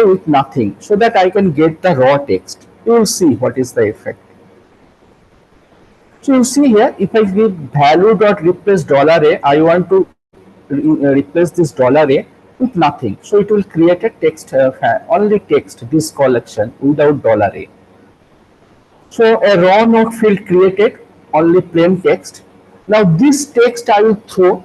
with nothing, so that I can get the raw text. You will see what is the effect. So you see here, if I give value dot replace $a, I want to replace this $a with nothing. So it will create a text, only text, this collection without $a. So a raw note field created, only plain text. Now this text I will throw,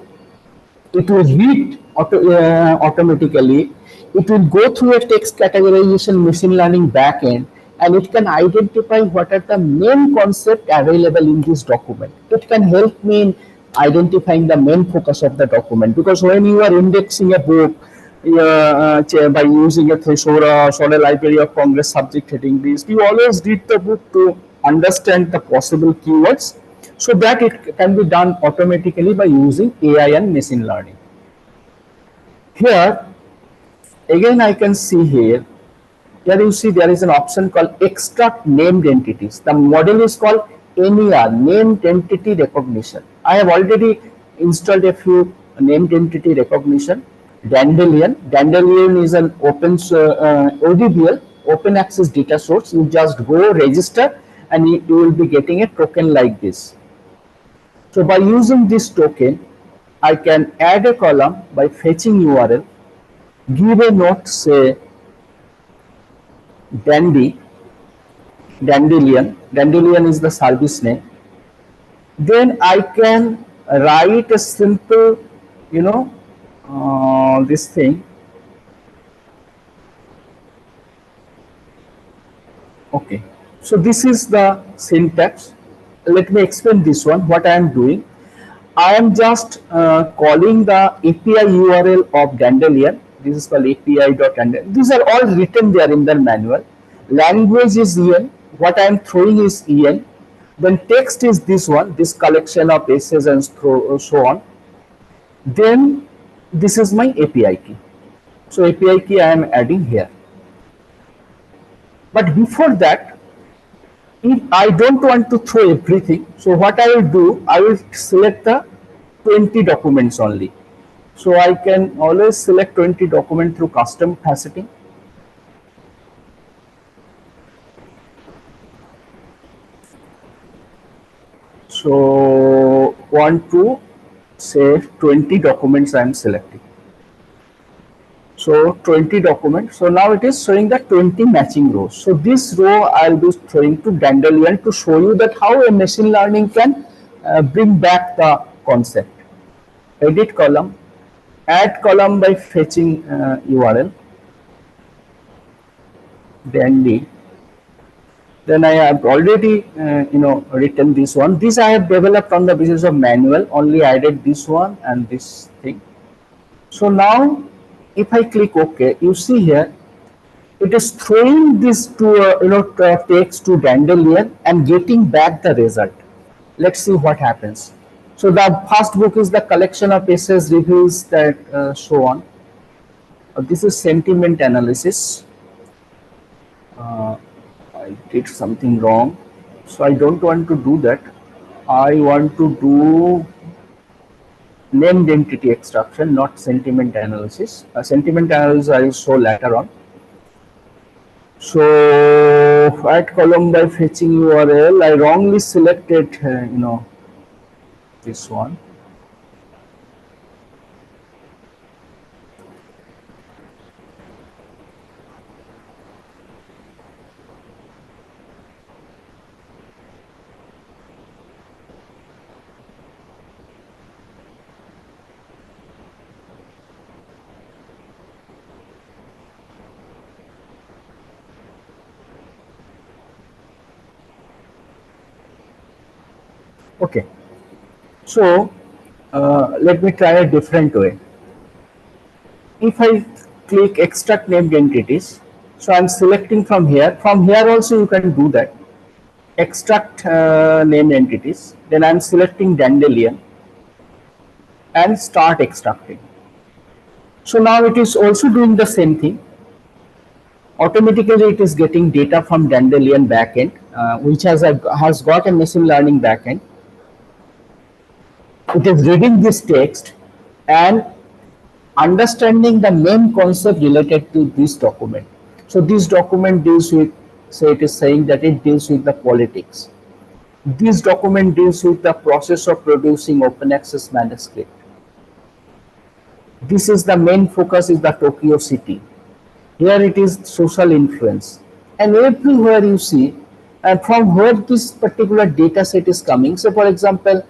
it will read automatically. It will go through a text categorization machine learning backend, and it can identify what are the main concept available in this document. It can help me in identifying the main focus of the document, because when you are indexing a book by using a thesaurus or a Library of Congress subject heading list, you always read the book to understand the possible keywords, so that it can be done automatically by using AI and machine learning. Here again I can see here you see there is an option called extract named entities. The model is called NER, named entity recognition. I have already installed a few named entity recognition. Dandelion is an open ODBL, open access data source. You just go register and you will be getting a token like this. So by using this token, I can add a column by fetching URL, give a note, say Dandelion is the service name. Then I can write a simple, this thing. Okay, so this is the syntax. Let me explain this one, what I am doing. I am just calling the API URL of Dandelion. This is called API.dandelion. These are all written there in the manual. Language is EN. What I am throwing is EN. Then text is this one, this collection of essays and so on. Then this is my API key. So API key I am adding here. But before that, if I don't want to throw everything, so what I will do, I will select the 20 documents only. So I can always select 20 documents through custom faceting. So want to say 20 documents I am selecting. So 20 documents. So now it is showing the 20 matching rows. So this row I will be throwing to Dandelion to show you that how a machine learning can bring back the concept. Edit column, add column by fetching URL, Dandy. Then I have already written this one. This I have developed on the basis of manual. Only added this one and this thing. So now if I click OK, you see here it is throwing this to text to Dandelion and getting back the result. Let's see what happens. So the first book is the collection of essays, reviews, that so on. This is sentiment analysis. I did something wrong, so I don't want to do that. I want to do named entity extraction, not sentiment analysis. Sentiment analysis I will show later on. So add column by fetching URL. I wrongly selected this one. Okay, so let me try a different way. If I click extract named entities, so I'm selecting from here. From here also you can do that. Extract named entities. Then I'm selecting Dandelion and start extracting. So now it is also doing the same thing. Automatically it is getting data from Dandelion backend, which has got a machine learning backend. It is reading this text and understanding the main concept related to this document. So this document deals with, say it is saying that it deals with the politics. This document deals with the process of producing open access manuscript. This is the main focus is the Tokyo city. Here it is social influence. And everywhere you see, and from where this particular data set is coming. So for example,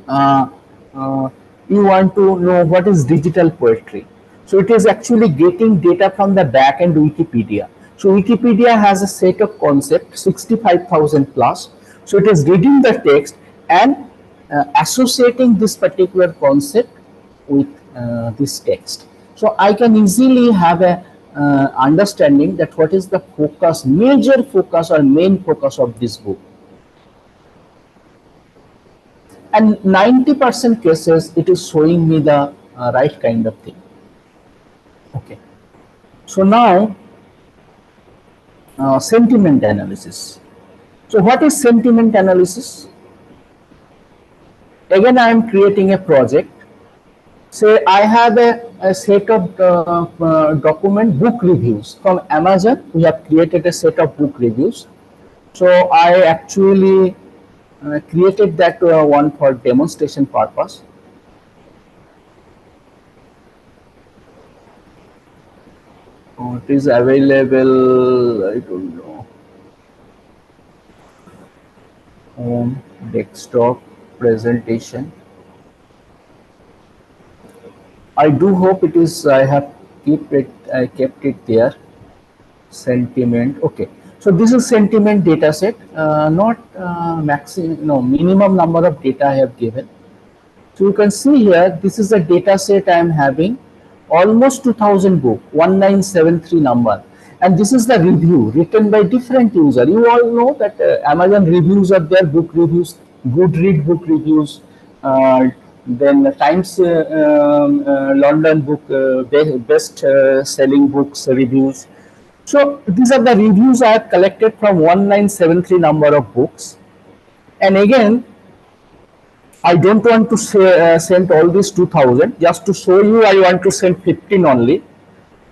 uh, uh, you want to know what is digital poetry. So it is actually getting data from the backend Wikipedia. So Wikipedia has a set of concepts, 65,000 plus. So it is reading the text and associating this particular concept with this text. So I can easily have a understanding that what is the focus, major focus or main focus of this book. And 90% cases it is showing me the right kind of thing. Okay, so now sentiment analysis. So what is sentiment analysis? Again I am creating a project. Say I have a set of document book reviews from Amazon. We have created a set of book reviews. So I actually created that one for demonstration purpose. It is available, I don't know, home, desktop, presentation. I do hope it is, I have kept it there. Sentiment, okay. So this is sentiment data set, not minimum number of data I have given. So you can see here, this is a data set I am having, almost 2000 book, 1973 number. And this is the review written by different user. You all know that Amazon reviews are there, book reviews, Goodread book reviews, then Times London book, best selling books reviews. So these are the reviews I have collected from 1973 number of books. And again, I don't want to say, send all these 2000. Just to show you, I want to send 15 only.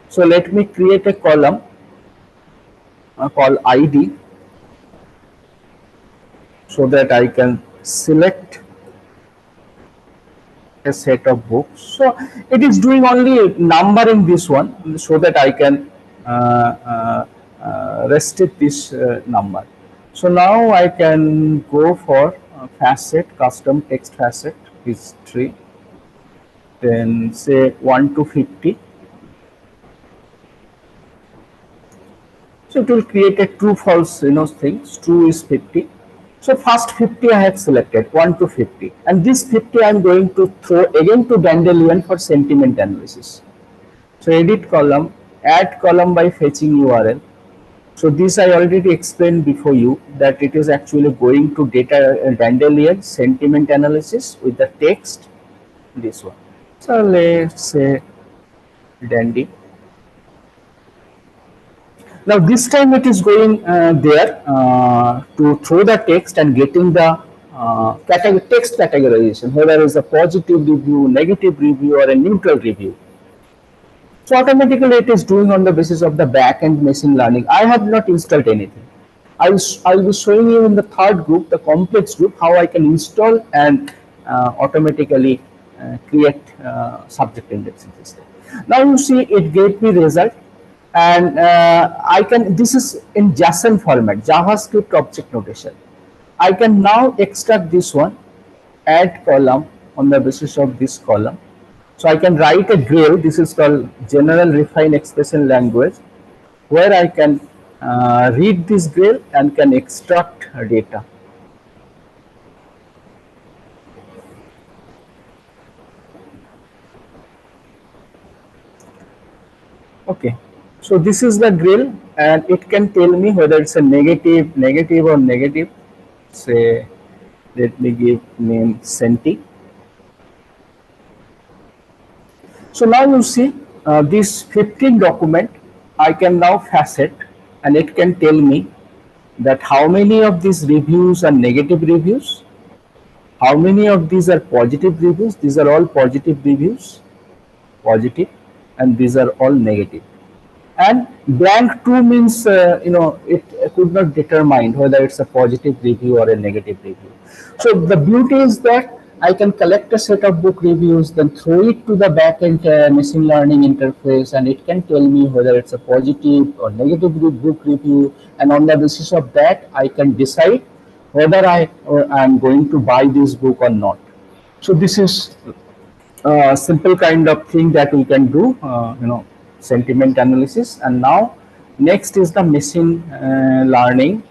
So let me create a column called ID so that I can select a set of books. So it is doing only numbering this one so that I can restrict this number. So now I can go for facet, custom text facet history, then say 1 to 50. So it will create a true false things. True is 50. So first 50 I have selected, 1 to 50, and this 50 I am going to throw again to Dandelion for sentiment analysis. So edit column, add column by fetching URL. So this I already explained before you that it is actually going to data Dandelion sentiment analysis with the text, this one. So let's say Dandy. Now this time it is going there to throw the text and getting the text categorization, whether it's a positive review, negative review, or a neutral review. So automatically it is doing on the basis of the back-end machine learning. I have not installed anything. I will be showing you in the third group, the complex group, how I can install and automatically create subject indexing system. Now you see it gave me result, and I can, this is in JSON format, JavaScript object notation. I can now extract this one, add column on the basis of this column. So I can write a GRAIL, this is called General Refined Expression Language, where I can read this GRAIL and can extract data. Okay, so this is the grill, and it can tell me whether it's a negative or negative. Say, let me give name Senti. So now you see this 15 document I can now facet, and it can tell me that how many of these reviews are negative reviews, how many of these are positive reviews. These are all positive reviews, positive, and these are all negative. And blank 2 means it could not determine whether it's a positive review or a negative review. So the beauty is that I can collect a set of book reviews, then throw it to the backend machine learning interface, and it can tell me whether it's a positive or negative book review. And on the basis of that, I can decide whether I am going to buy this book or not. So this is simple kind of thing that we can do, sentiment analysis. And now next is the machine learning.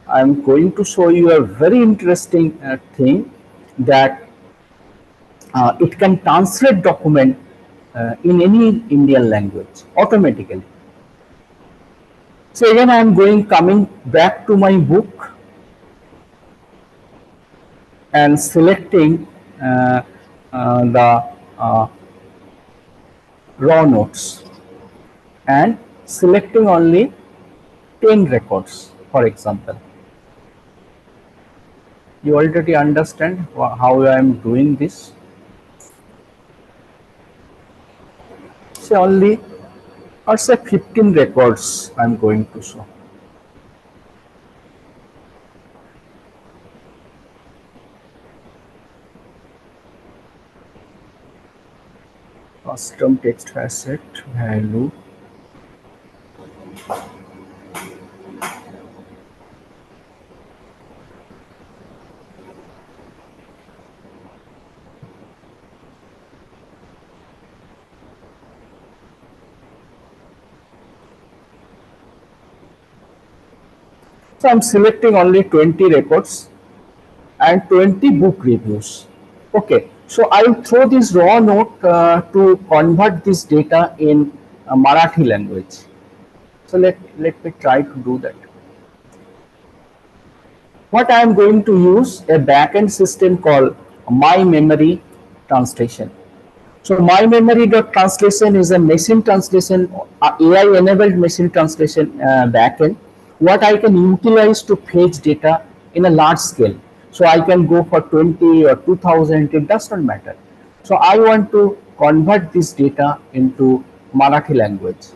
I'm going to show you a very interesting thing, that it can translate document in any Indian language automatically. So again, I am coming back to my book and selecting the raw notes and selecting only 10 records, for example. You already understand how I am doing this. Say only, or say 15 records I am going to show. Custom text facet value. So I'm selecting only 20 records and 20 book reviews. Okay, so I'll throw this raw note to convert this data in Marathi language. So let me try to do that. What I am going to use a backend system called My Memory Translation. So My Memory translation is a machine translation, AI enabled machine translation backend. What I can utilize to fetch data in a large scale. So I can go for 20 or 2000, it does not matter. So I want to convert this data into Marathi language.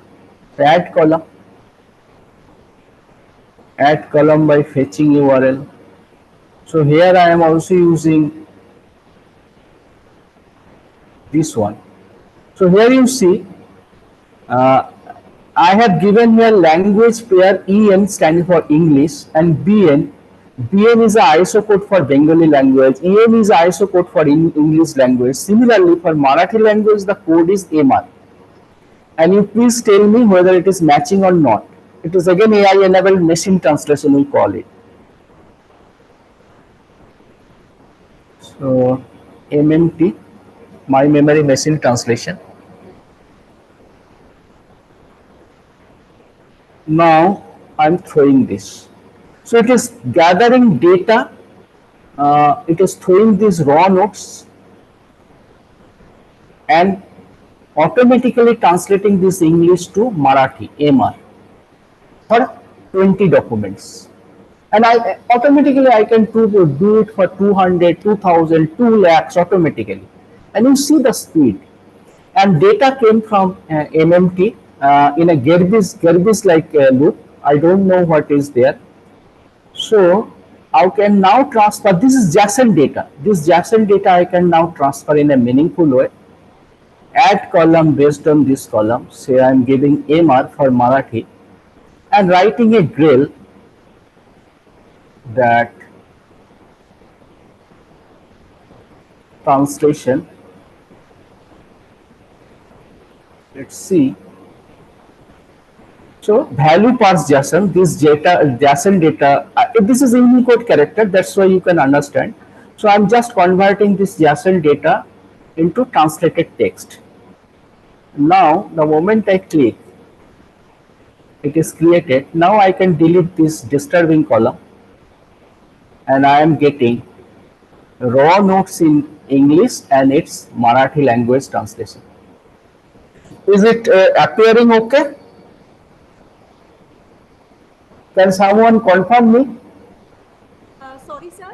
So add column by fetching URL. So here I am also using this one. So here you see I have given here language pair EN standing for English, and BN. BN is a ISO code for Bengali language. EN is a ISO code for English language. Similarly, for Marathi language, the code is MR. And you please tell me whether it is matching or not. It is again AI enabled machine translation, we call it. So MMT, My Memory Machine Translation. Now I'm throwing this. So it is gathering data, it is throwing these raw notes and automatically translating this English to Marathi, MR, for 20 documents. And I can do it for 200, 2000, 2 lakhs automatically. And you see the speed. And data came from MMT in a Gerbis like loop. I don't know what is there. So I can now transfer, this is JSON data. This JSON data I can now transfer in a meaningful way. Add column based on this column. Say I am giving MR for Marathi and writing a grill that translation. Let's see. So value parse JSON, this JSON data, this is Unicode character, that's why you can understand. So I'm just converting this JSON data into translated text. Now the moment I click, It is created. Now I can delete this disturbing column, and I am getting raw notes in English and its Marathi language translation. Is it appearing okay? Can someone confirm me? Sorry, sir.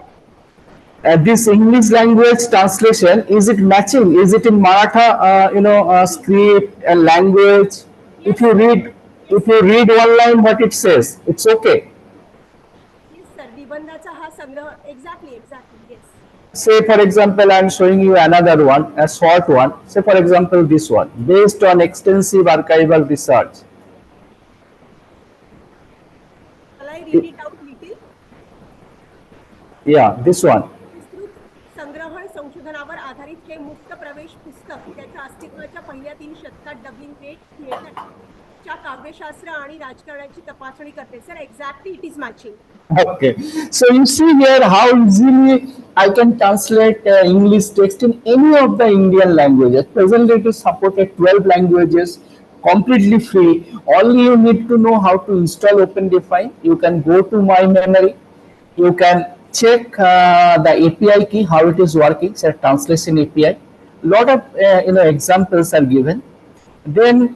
This English language translation, is it matching? Is it in Maratha, script and language? Yes, If you sir. read, Yes, if you sir. read one line, what it says, it's okay. Yes, sir. निबंधाचा हा संग्रह exactly. Yes. Say for example, I am showing you another one, a short one. Say for example, this one, based on extensive archival research. Shall I read it out little? Yeah, this one. विस्तृत संग्रहण संशोधनावर आधारित हे मुक्त प्रवेश पुस्तक त्याच्या अस्तित्वाच्या पहिल्या 3 शतकात डब्लिंग great theatre च्या काव्यशास्त्र आणि राजकारणाची तपासणी करते. Sir exactly it is matching. Okay, so you see here how easily I can translate English text in any of the Indian languages. Presently, it is supported 12 languages, completely free. Only you need to know how to install OpenDefine. You can go to my memory. You can check the API key, how it is working. It's a translation API. Lot of examples are given. Then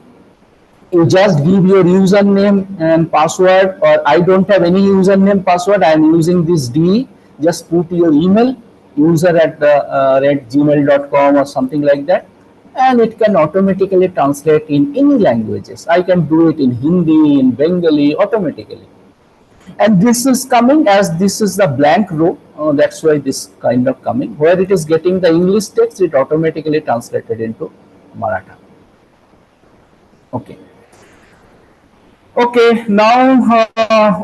you just give your username and password, or I don't have any username password, I am using this DE. Just put your email, user at gmail.com or something like that, and it can automatically translate in any languages. I can do it in Hindi, in Bengali, automatically. And this is coming as this is the blank row, that's why this kind of coming. Where it is getting the English text, it automatically translated into Maratha. Okay. Okay, now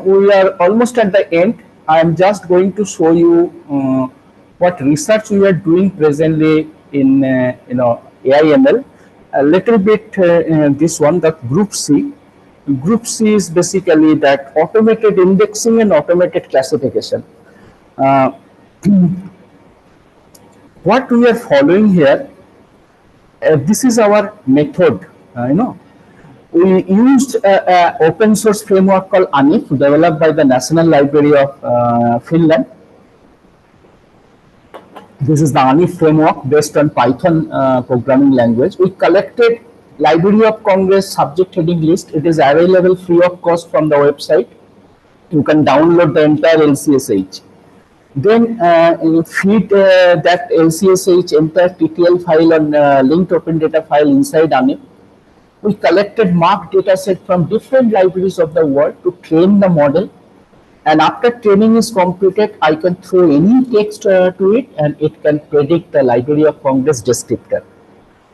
we are almost at the end. I am just going to show you what research we are doing presently in AIML. A little bit this one, the group C. Group C is basically that automated indexing and automated classification. Uh, what we are following here, this is our method. We used an open source framework called ANIF, developed by the National Library of Finland. This is the ANIF framework based on Python programming language. We collected Library of Congress subject heading list. It is available free of cost from the website. You can download the entire LCSH. Then you feed that LCSH entire TTL file on linked open data file inside ANIF. We collected marked dataset from different libraries of the world to train the model, and after training is completed, I can throw any text to it, and it can predict the Library of Congress descriptor.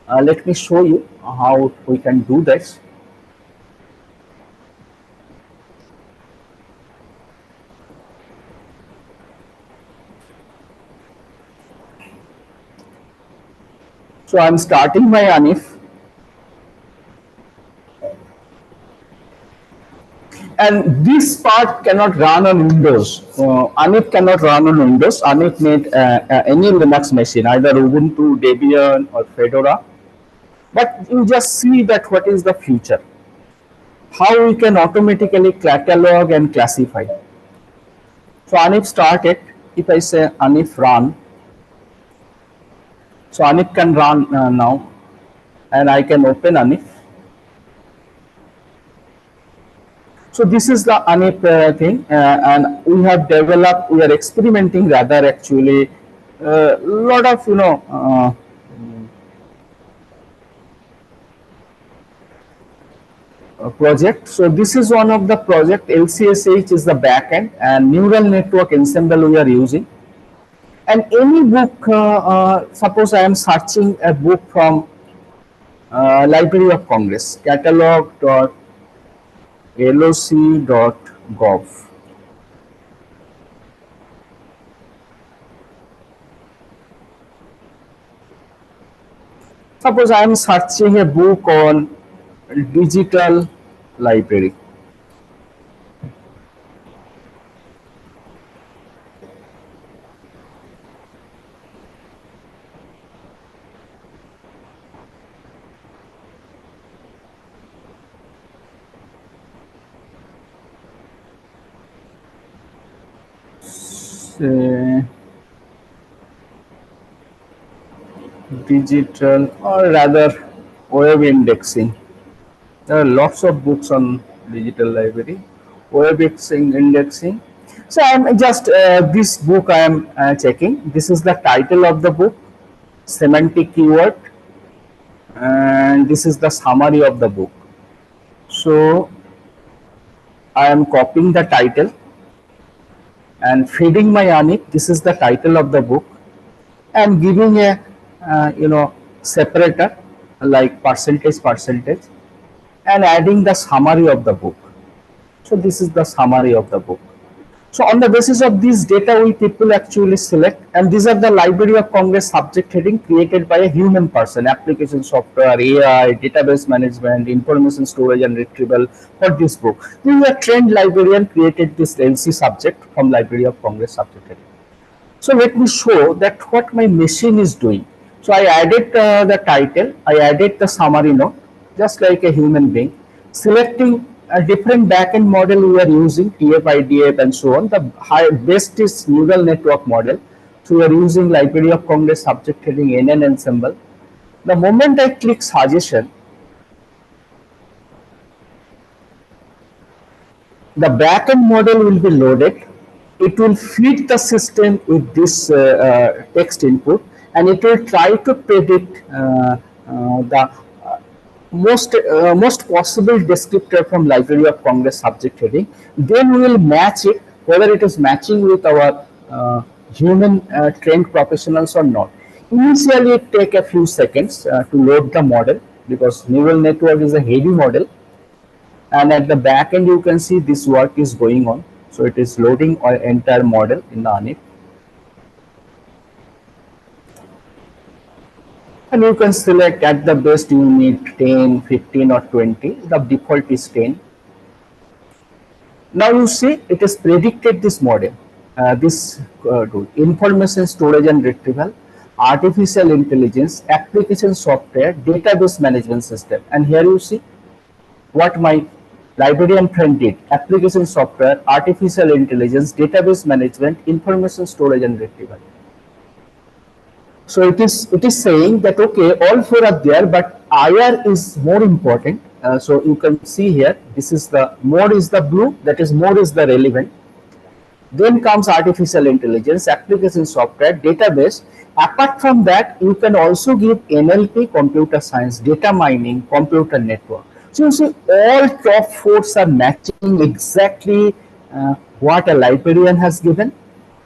Let me show you how we can do this. So I'm starting my ANIF. And this part cannot run on Windows. ANIF cannot run on Windows. ANIF need any Linux machine, either Ubuntu, Debian, or Fedora. But you just see that what is the future. How we can automatically catalog and classify. So ANIF started. If I say ANIF run, so ANIF can run now, and I can open ANIF. So this is the ANIF thing, and we have developed, we are experimenting rather actually, a lot of project. So this is one of the project. LCSH is the backend, and neural network ensemble we are using. And any book, suppose I am searching a book from Library of Congress, catalog.loc.gov. Suppose I am searching a book on digital library. say digital or rather web indexing. There are lots of books on digital library, web indexing. So I'm just this book I am checking. This is the title of the book, semantic keyword, and this is the summary of the book. So I am copying the title and feeding my on it. This is the title of the book. And giving a separator like percentage and adding the summary of the book. So this is the summary of the book. So on the basis of this data, we people actually select, and these are the Library of Congress subject heading created by a human person, application software, AI, database management, information storage and retrieval for this book. This is a trained librarian created this LC subject from Library of Congress subject heading. So let me show that what my machine is doing. So I added the title, I added the summary note, just like a human being, selecting a different backend model we are using, TF-IDF and so on. The best is neural network model. So we are using Library of Congress subject heading NN ensemble. The moment I click suggestion, the backend model will be loaded. It will feed the system with this text input, and it will try to predict the most possible descriptor from Library of Congress subject heading. Then we will match it, whether it is matching with our human trained professionals or not. Initially, it take a few seconds to load the model because neural network is a heavy model, and at the back end you can see this work is going on. So it is loading our entire model in the ANIF, and you can select at the best you need 10, 15 or 20. The default is 10. Now you see it is predicted this model, this information storage and retrieval, artificial intelligence, application software, database management system, and here you see what my librarian friend did: application software, artificial intelligence, database management, information storage and retrieval. So it is saying that okay, all four are there, but IR is more important. So you can see here, this is the more is the blue, that is more is the relevant. Then comes artificial intelligence, application software, database. Apart from that, you can also give NLP, computer science, data mining, computer network. So you see all top fours are matching exactly what a librarian has given,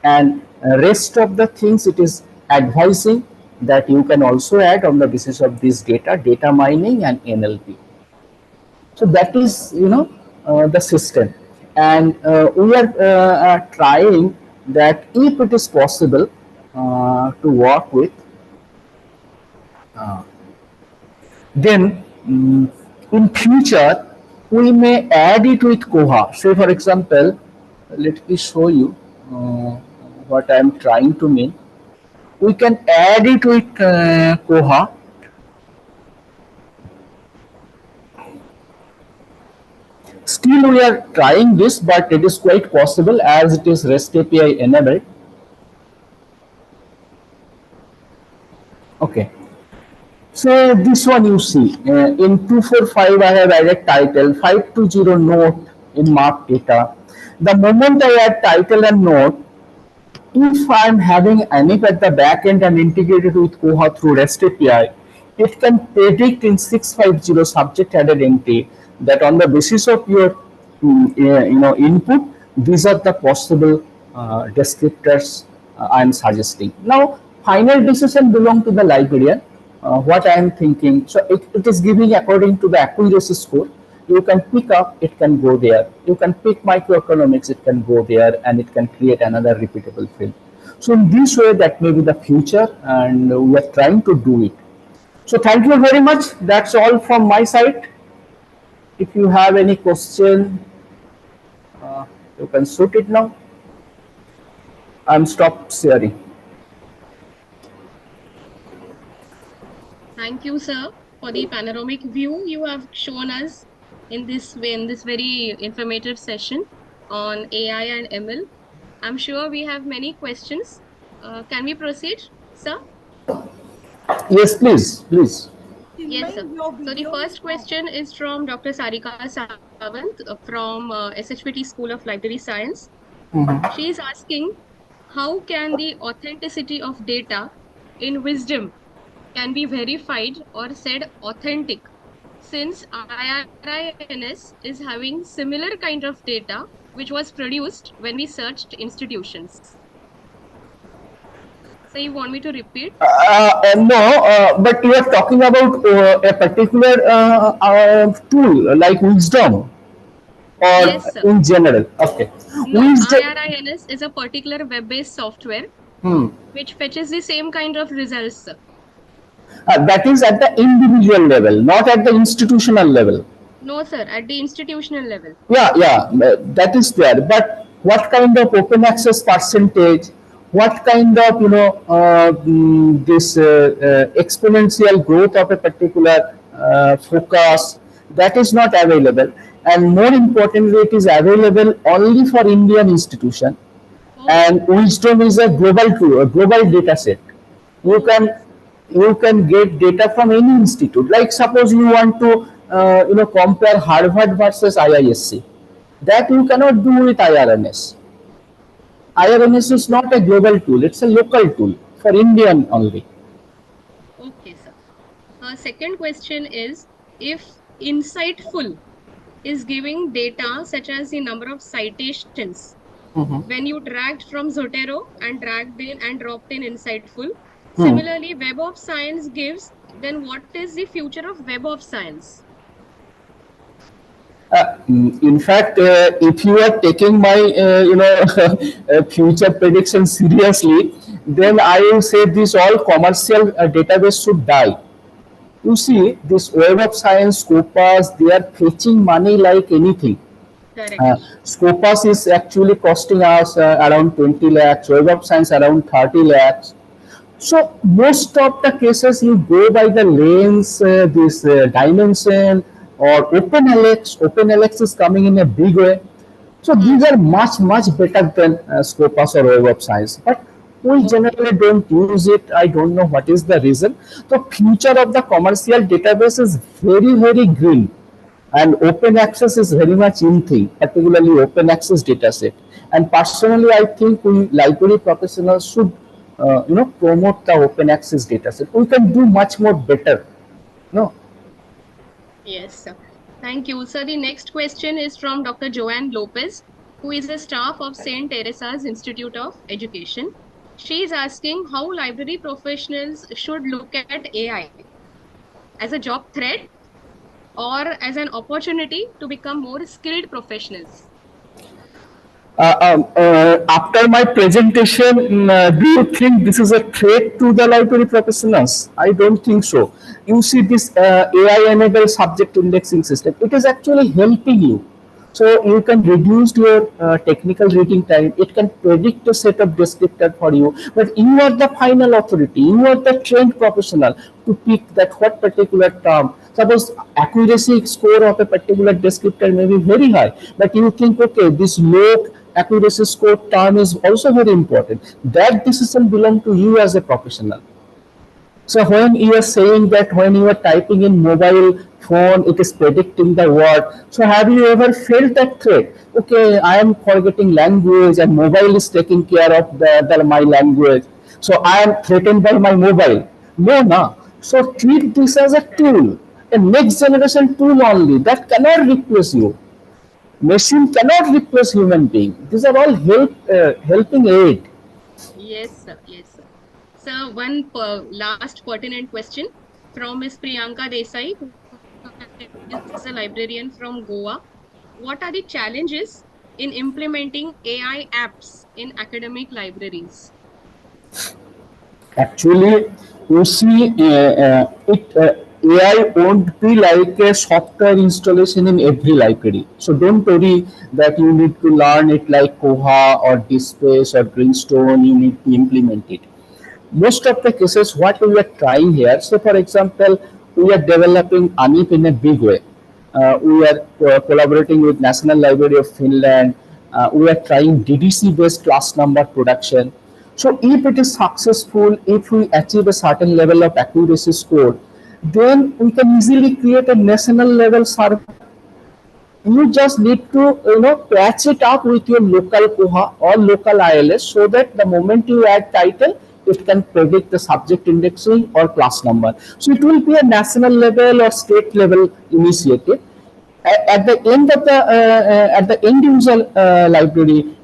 and rest of the things it is advising that you can also add on the basis of this data mining and NLP. So that is the system, and we are trying that if it is possible to work with, then in future we may add it with Koha. Say for example, let me show you what I am trying to mean. We can add it with Koha. Still we are trying this, but it is quite possible as it is REST API enabled. Okay. So this one you see in 245 I have added title, 520 note in mark data. The moment I add title and note, if I am having ANIP at the back end and integrated with Koha through REST API, it can predict in 650 subject added entry that on the basis of your input, these are the possible descriptors I am suggesting. Now, final decision belong to the librarian. What I am thinking, so it is giving according to the accuracy score. You can pick up, it can go there. You can pick microeconomics, it can go there, and it can create another repeatable field. So in this way, that may be the future, and we are trying to do it. So thank you very much. That's all from my side. If you have any question, you can shoot it now. I'm stopped sharing. Thank you, sir, for the panoramic view you have shown us in this way, in this very informative session on AI and ML. I'm sure we have many questions. Can we proceed, sir? Yes, please, please. Yes, sir. Your So the video is first on. question is from Dr. Sarika Sawant from SHPT School of Library Science. She is asking, how can the authenticity of data in wisdom can be verified or said authentic, since IRINS is having similar kind of data which was produced when we searched institutions. So you want me to repeat? No, but you are talking about a particular tool like wisdom or Yes, sir. in general. Okay, No, wisdom. IRINS is a particular web-based software Hmm. which fetches the same kind of results, sir. That is at the individual level, not at the institutional level. No, sir, at the institutional level. Yeah, yeah, that is there. But what kind of open access percentage? What kind of this exponential growth of a particular focus? That is not available, and more importantly, it is available only for Indian institution. Okay. And wisdom is a global tool, a global data set. You Okay. can get data from any institute. Like suppose you want to compare Harvard versus IISc, that you cannot do with IRNS. IRNS is not a global tool; it's a local tool for Indian only. Okay, sir. Second question is, if Insightful is giving data such as the number of citations when you dragged from Zotero and dragged in and dropped in Insightful. Hmm. Similarly, Web of Science gives, then what is the future of Web of Science? In fact, if you are taking my future prediction seriously, then I will say this all commercial database should die. You see, this Web of Science, Scopus, they are fetching money like anything. Correct. Scopus is actually costing us around 20 lakhs, Web of Science around 30 lakhs. So most of the cases you go by the lanes, this dimension or OpenLX. OpenLX is coming in a big way. So these are much better than Scopus or Web of Science. But we generally don't use it. I don't know what is the reason. The future of the commercial database is very green, and open access is very much in thing, particularly open access dataset. And personally, I think we library professionals should promote the open access dataset. We can do much more better. No. Yes, sir. Thank you. Sir, the next question is from Dr. Joanne Lopez, who is a staff of St. Teresa's Institute of Education. She is asking how library professionals should look at AI as a job threat or as an opportunity to become more skilled professionals. After my presentation, do you think this is a threat to the library professionals? I don't think so. You see this AI-enabled subject indexing system, it is actually helping you. So you can reduce your technical reading time. It can predict a set of descriptor for you, but you are the final authority. You are the trained professional to pick that what particular term. Suppose accuracy score of a particular descriptor may be very high, but you think, okay, this low accuracy score term is also very important. That decision belongs to you as a professional. So when you are saying that when you are typing in mobile phone, it is predicting the word. So have you ever felt that threat? Okay, I am forgetting language and mobile is taking care of my language. So I am threatened by my mobile. No, no. So treat this as a tool, a next generation tool only that cannot replace you. Machine cannot replace human being. These are all helping aid. Yes, sir. Yes, sir. So one last pertinent question from Ms. Priyanka Desai, who is a librarian from Goa. What are the challenges in implementing AI apps in academic libraries? Actually, you see, AI won't be like a software installation in every library. So don't worry that you need to learn it like Koha or Dispace or Greenstone. You need to implement it. Most of the cases, what we are trying here. So, for example, we are developing ANIP in a big way. We are collaborating with National Library of Finland, We are trying DDC based class number production. So if it is successful, if we achieve a certain level of accuracy score, then we can easily create a national level survey. You just need to patch it up with your local koha or local ILS, so that the moment you add title, it can predict the subject indexing or class number. So it will be a national level or state level initiative. At the end of the at the end user library,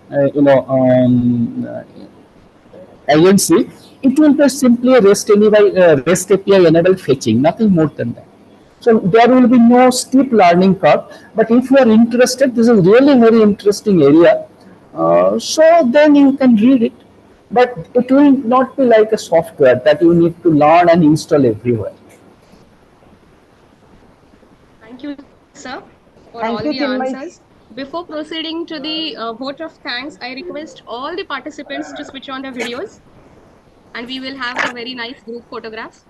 agency, it will be simply a REST API enabled fetching, nothing more than that. So there will be no steep learning curve. But if you are interested, this is really very interesting area. So then you can read it. But it will not be like a software that you need to learn and install everywhere. Thank you, sir, for all Thank the you, Chinmay. answers. Before proceeding to the vote of thanks, I request all the participants to switch on their videos, and we will have a very nice group photograph.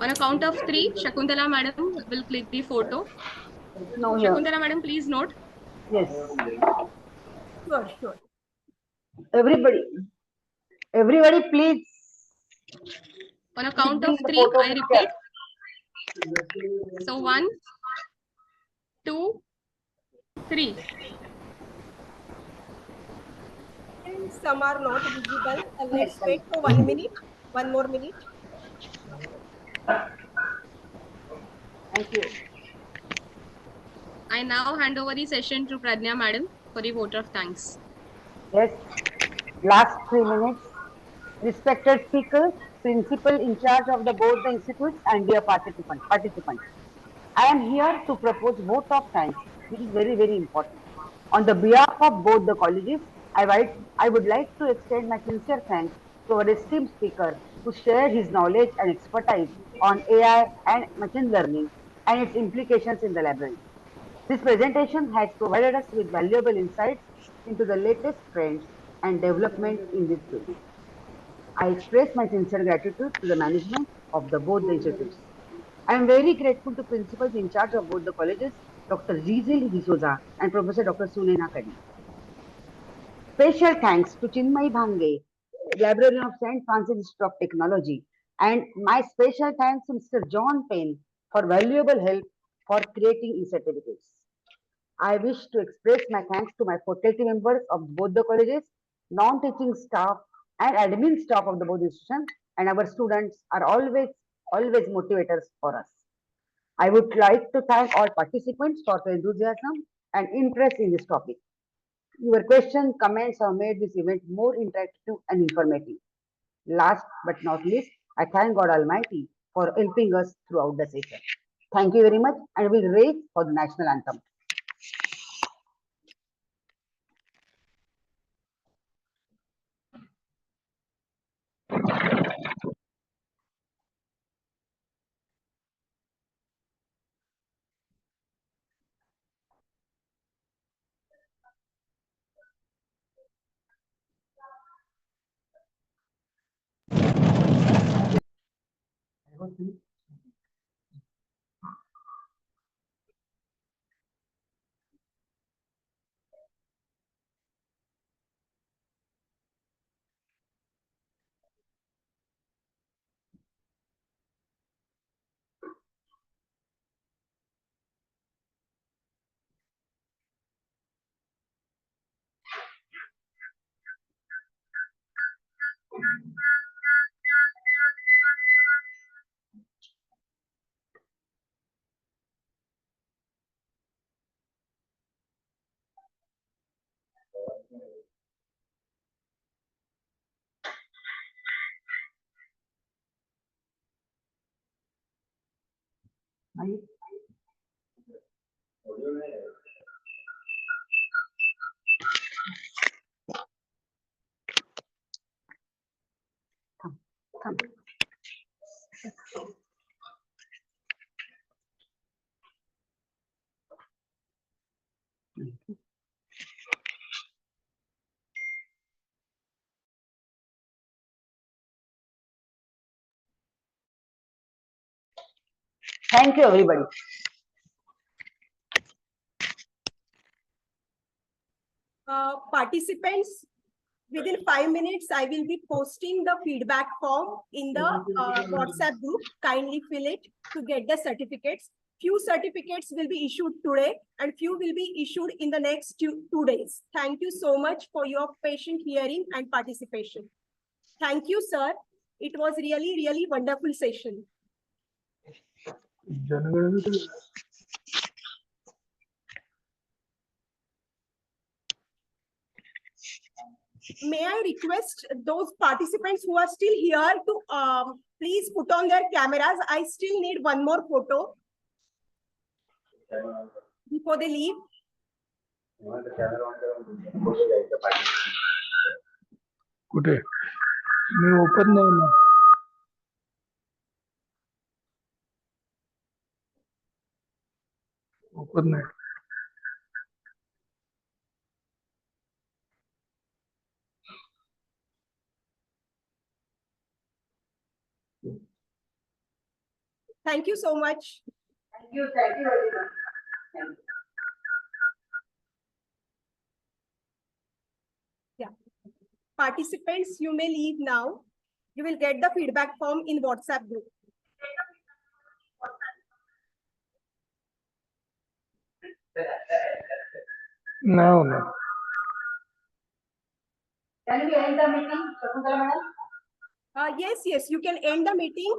On a count of three, Shakuntala madam will click the photo. No, here. Shakuntala madam, please note. Yes. Sure, sure. Everybody, everybody, please. On a count bring of the three, photo I picture. repeat. So 1, 2, 3. And some are not visible. Let's wait for 1 minute. 1 more minute. Thank you. I now hand over the session to Pradnya madam for the vote of thanks. Yes. Last 3 minutes. Respected speakers, principal in charge of the both the institutes, and dear participants. I am here to propose vote of thanks, which is very, very important. On the behalf of both the colleges, I would like to extend my sincere thanks to our esteemed speaker who shared his knowledge and expertise on AI and machine learning and its implications in the library. This presentation has provided us with valuable insights into the latest trends and development in this field. I express my sincere gratitude to the management of both the institutes. I am very grateful to principals in charge of both the colleges, Dr. Rizil D'Souza and Professor Dr. Sunena Kadi. Special thanks to Chinmay Bhange, Librarian of St. Francis Institute of Technology, and my special thanks to Mr. John Payne for valuable help for creating e-certificates. I wish to express my thanks to my faculty members of both the colleges, non-teaching staff, and admin staff of the both institutions, and our students are always motivators for us. I would like to thank all participants for their enthusiasm and interest in this topic. Your questions, comments have made this event more interactive and informative. Last but not least, I thank God Almighty for helping us throughout the session. Thank you very much, and we'll raise for the national anthem. Thank you, everybody. Participants, within 5 minutes, I will be posting the feedback form in the WhatsApp group. Kindly fill it to get the certificates. Few certificates will be issued today and few will be issued in the next 2 days. Thank you so much for your patient hearing and participation. Thank you, sir. It was really, really wonderful session. May I request those participants who are still here to please put on their cameras. I still need one more photo before they leave. कुठे मी open नाही ना open नाही Thank you so much. Thank you very much. Thank you. Yeah. Participants, you may leave now. You will get the feedback form in WhatsApp group. No. Can we end the meeting, Shakuntala madam? Yes, you can end the meeting.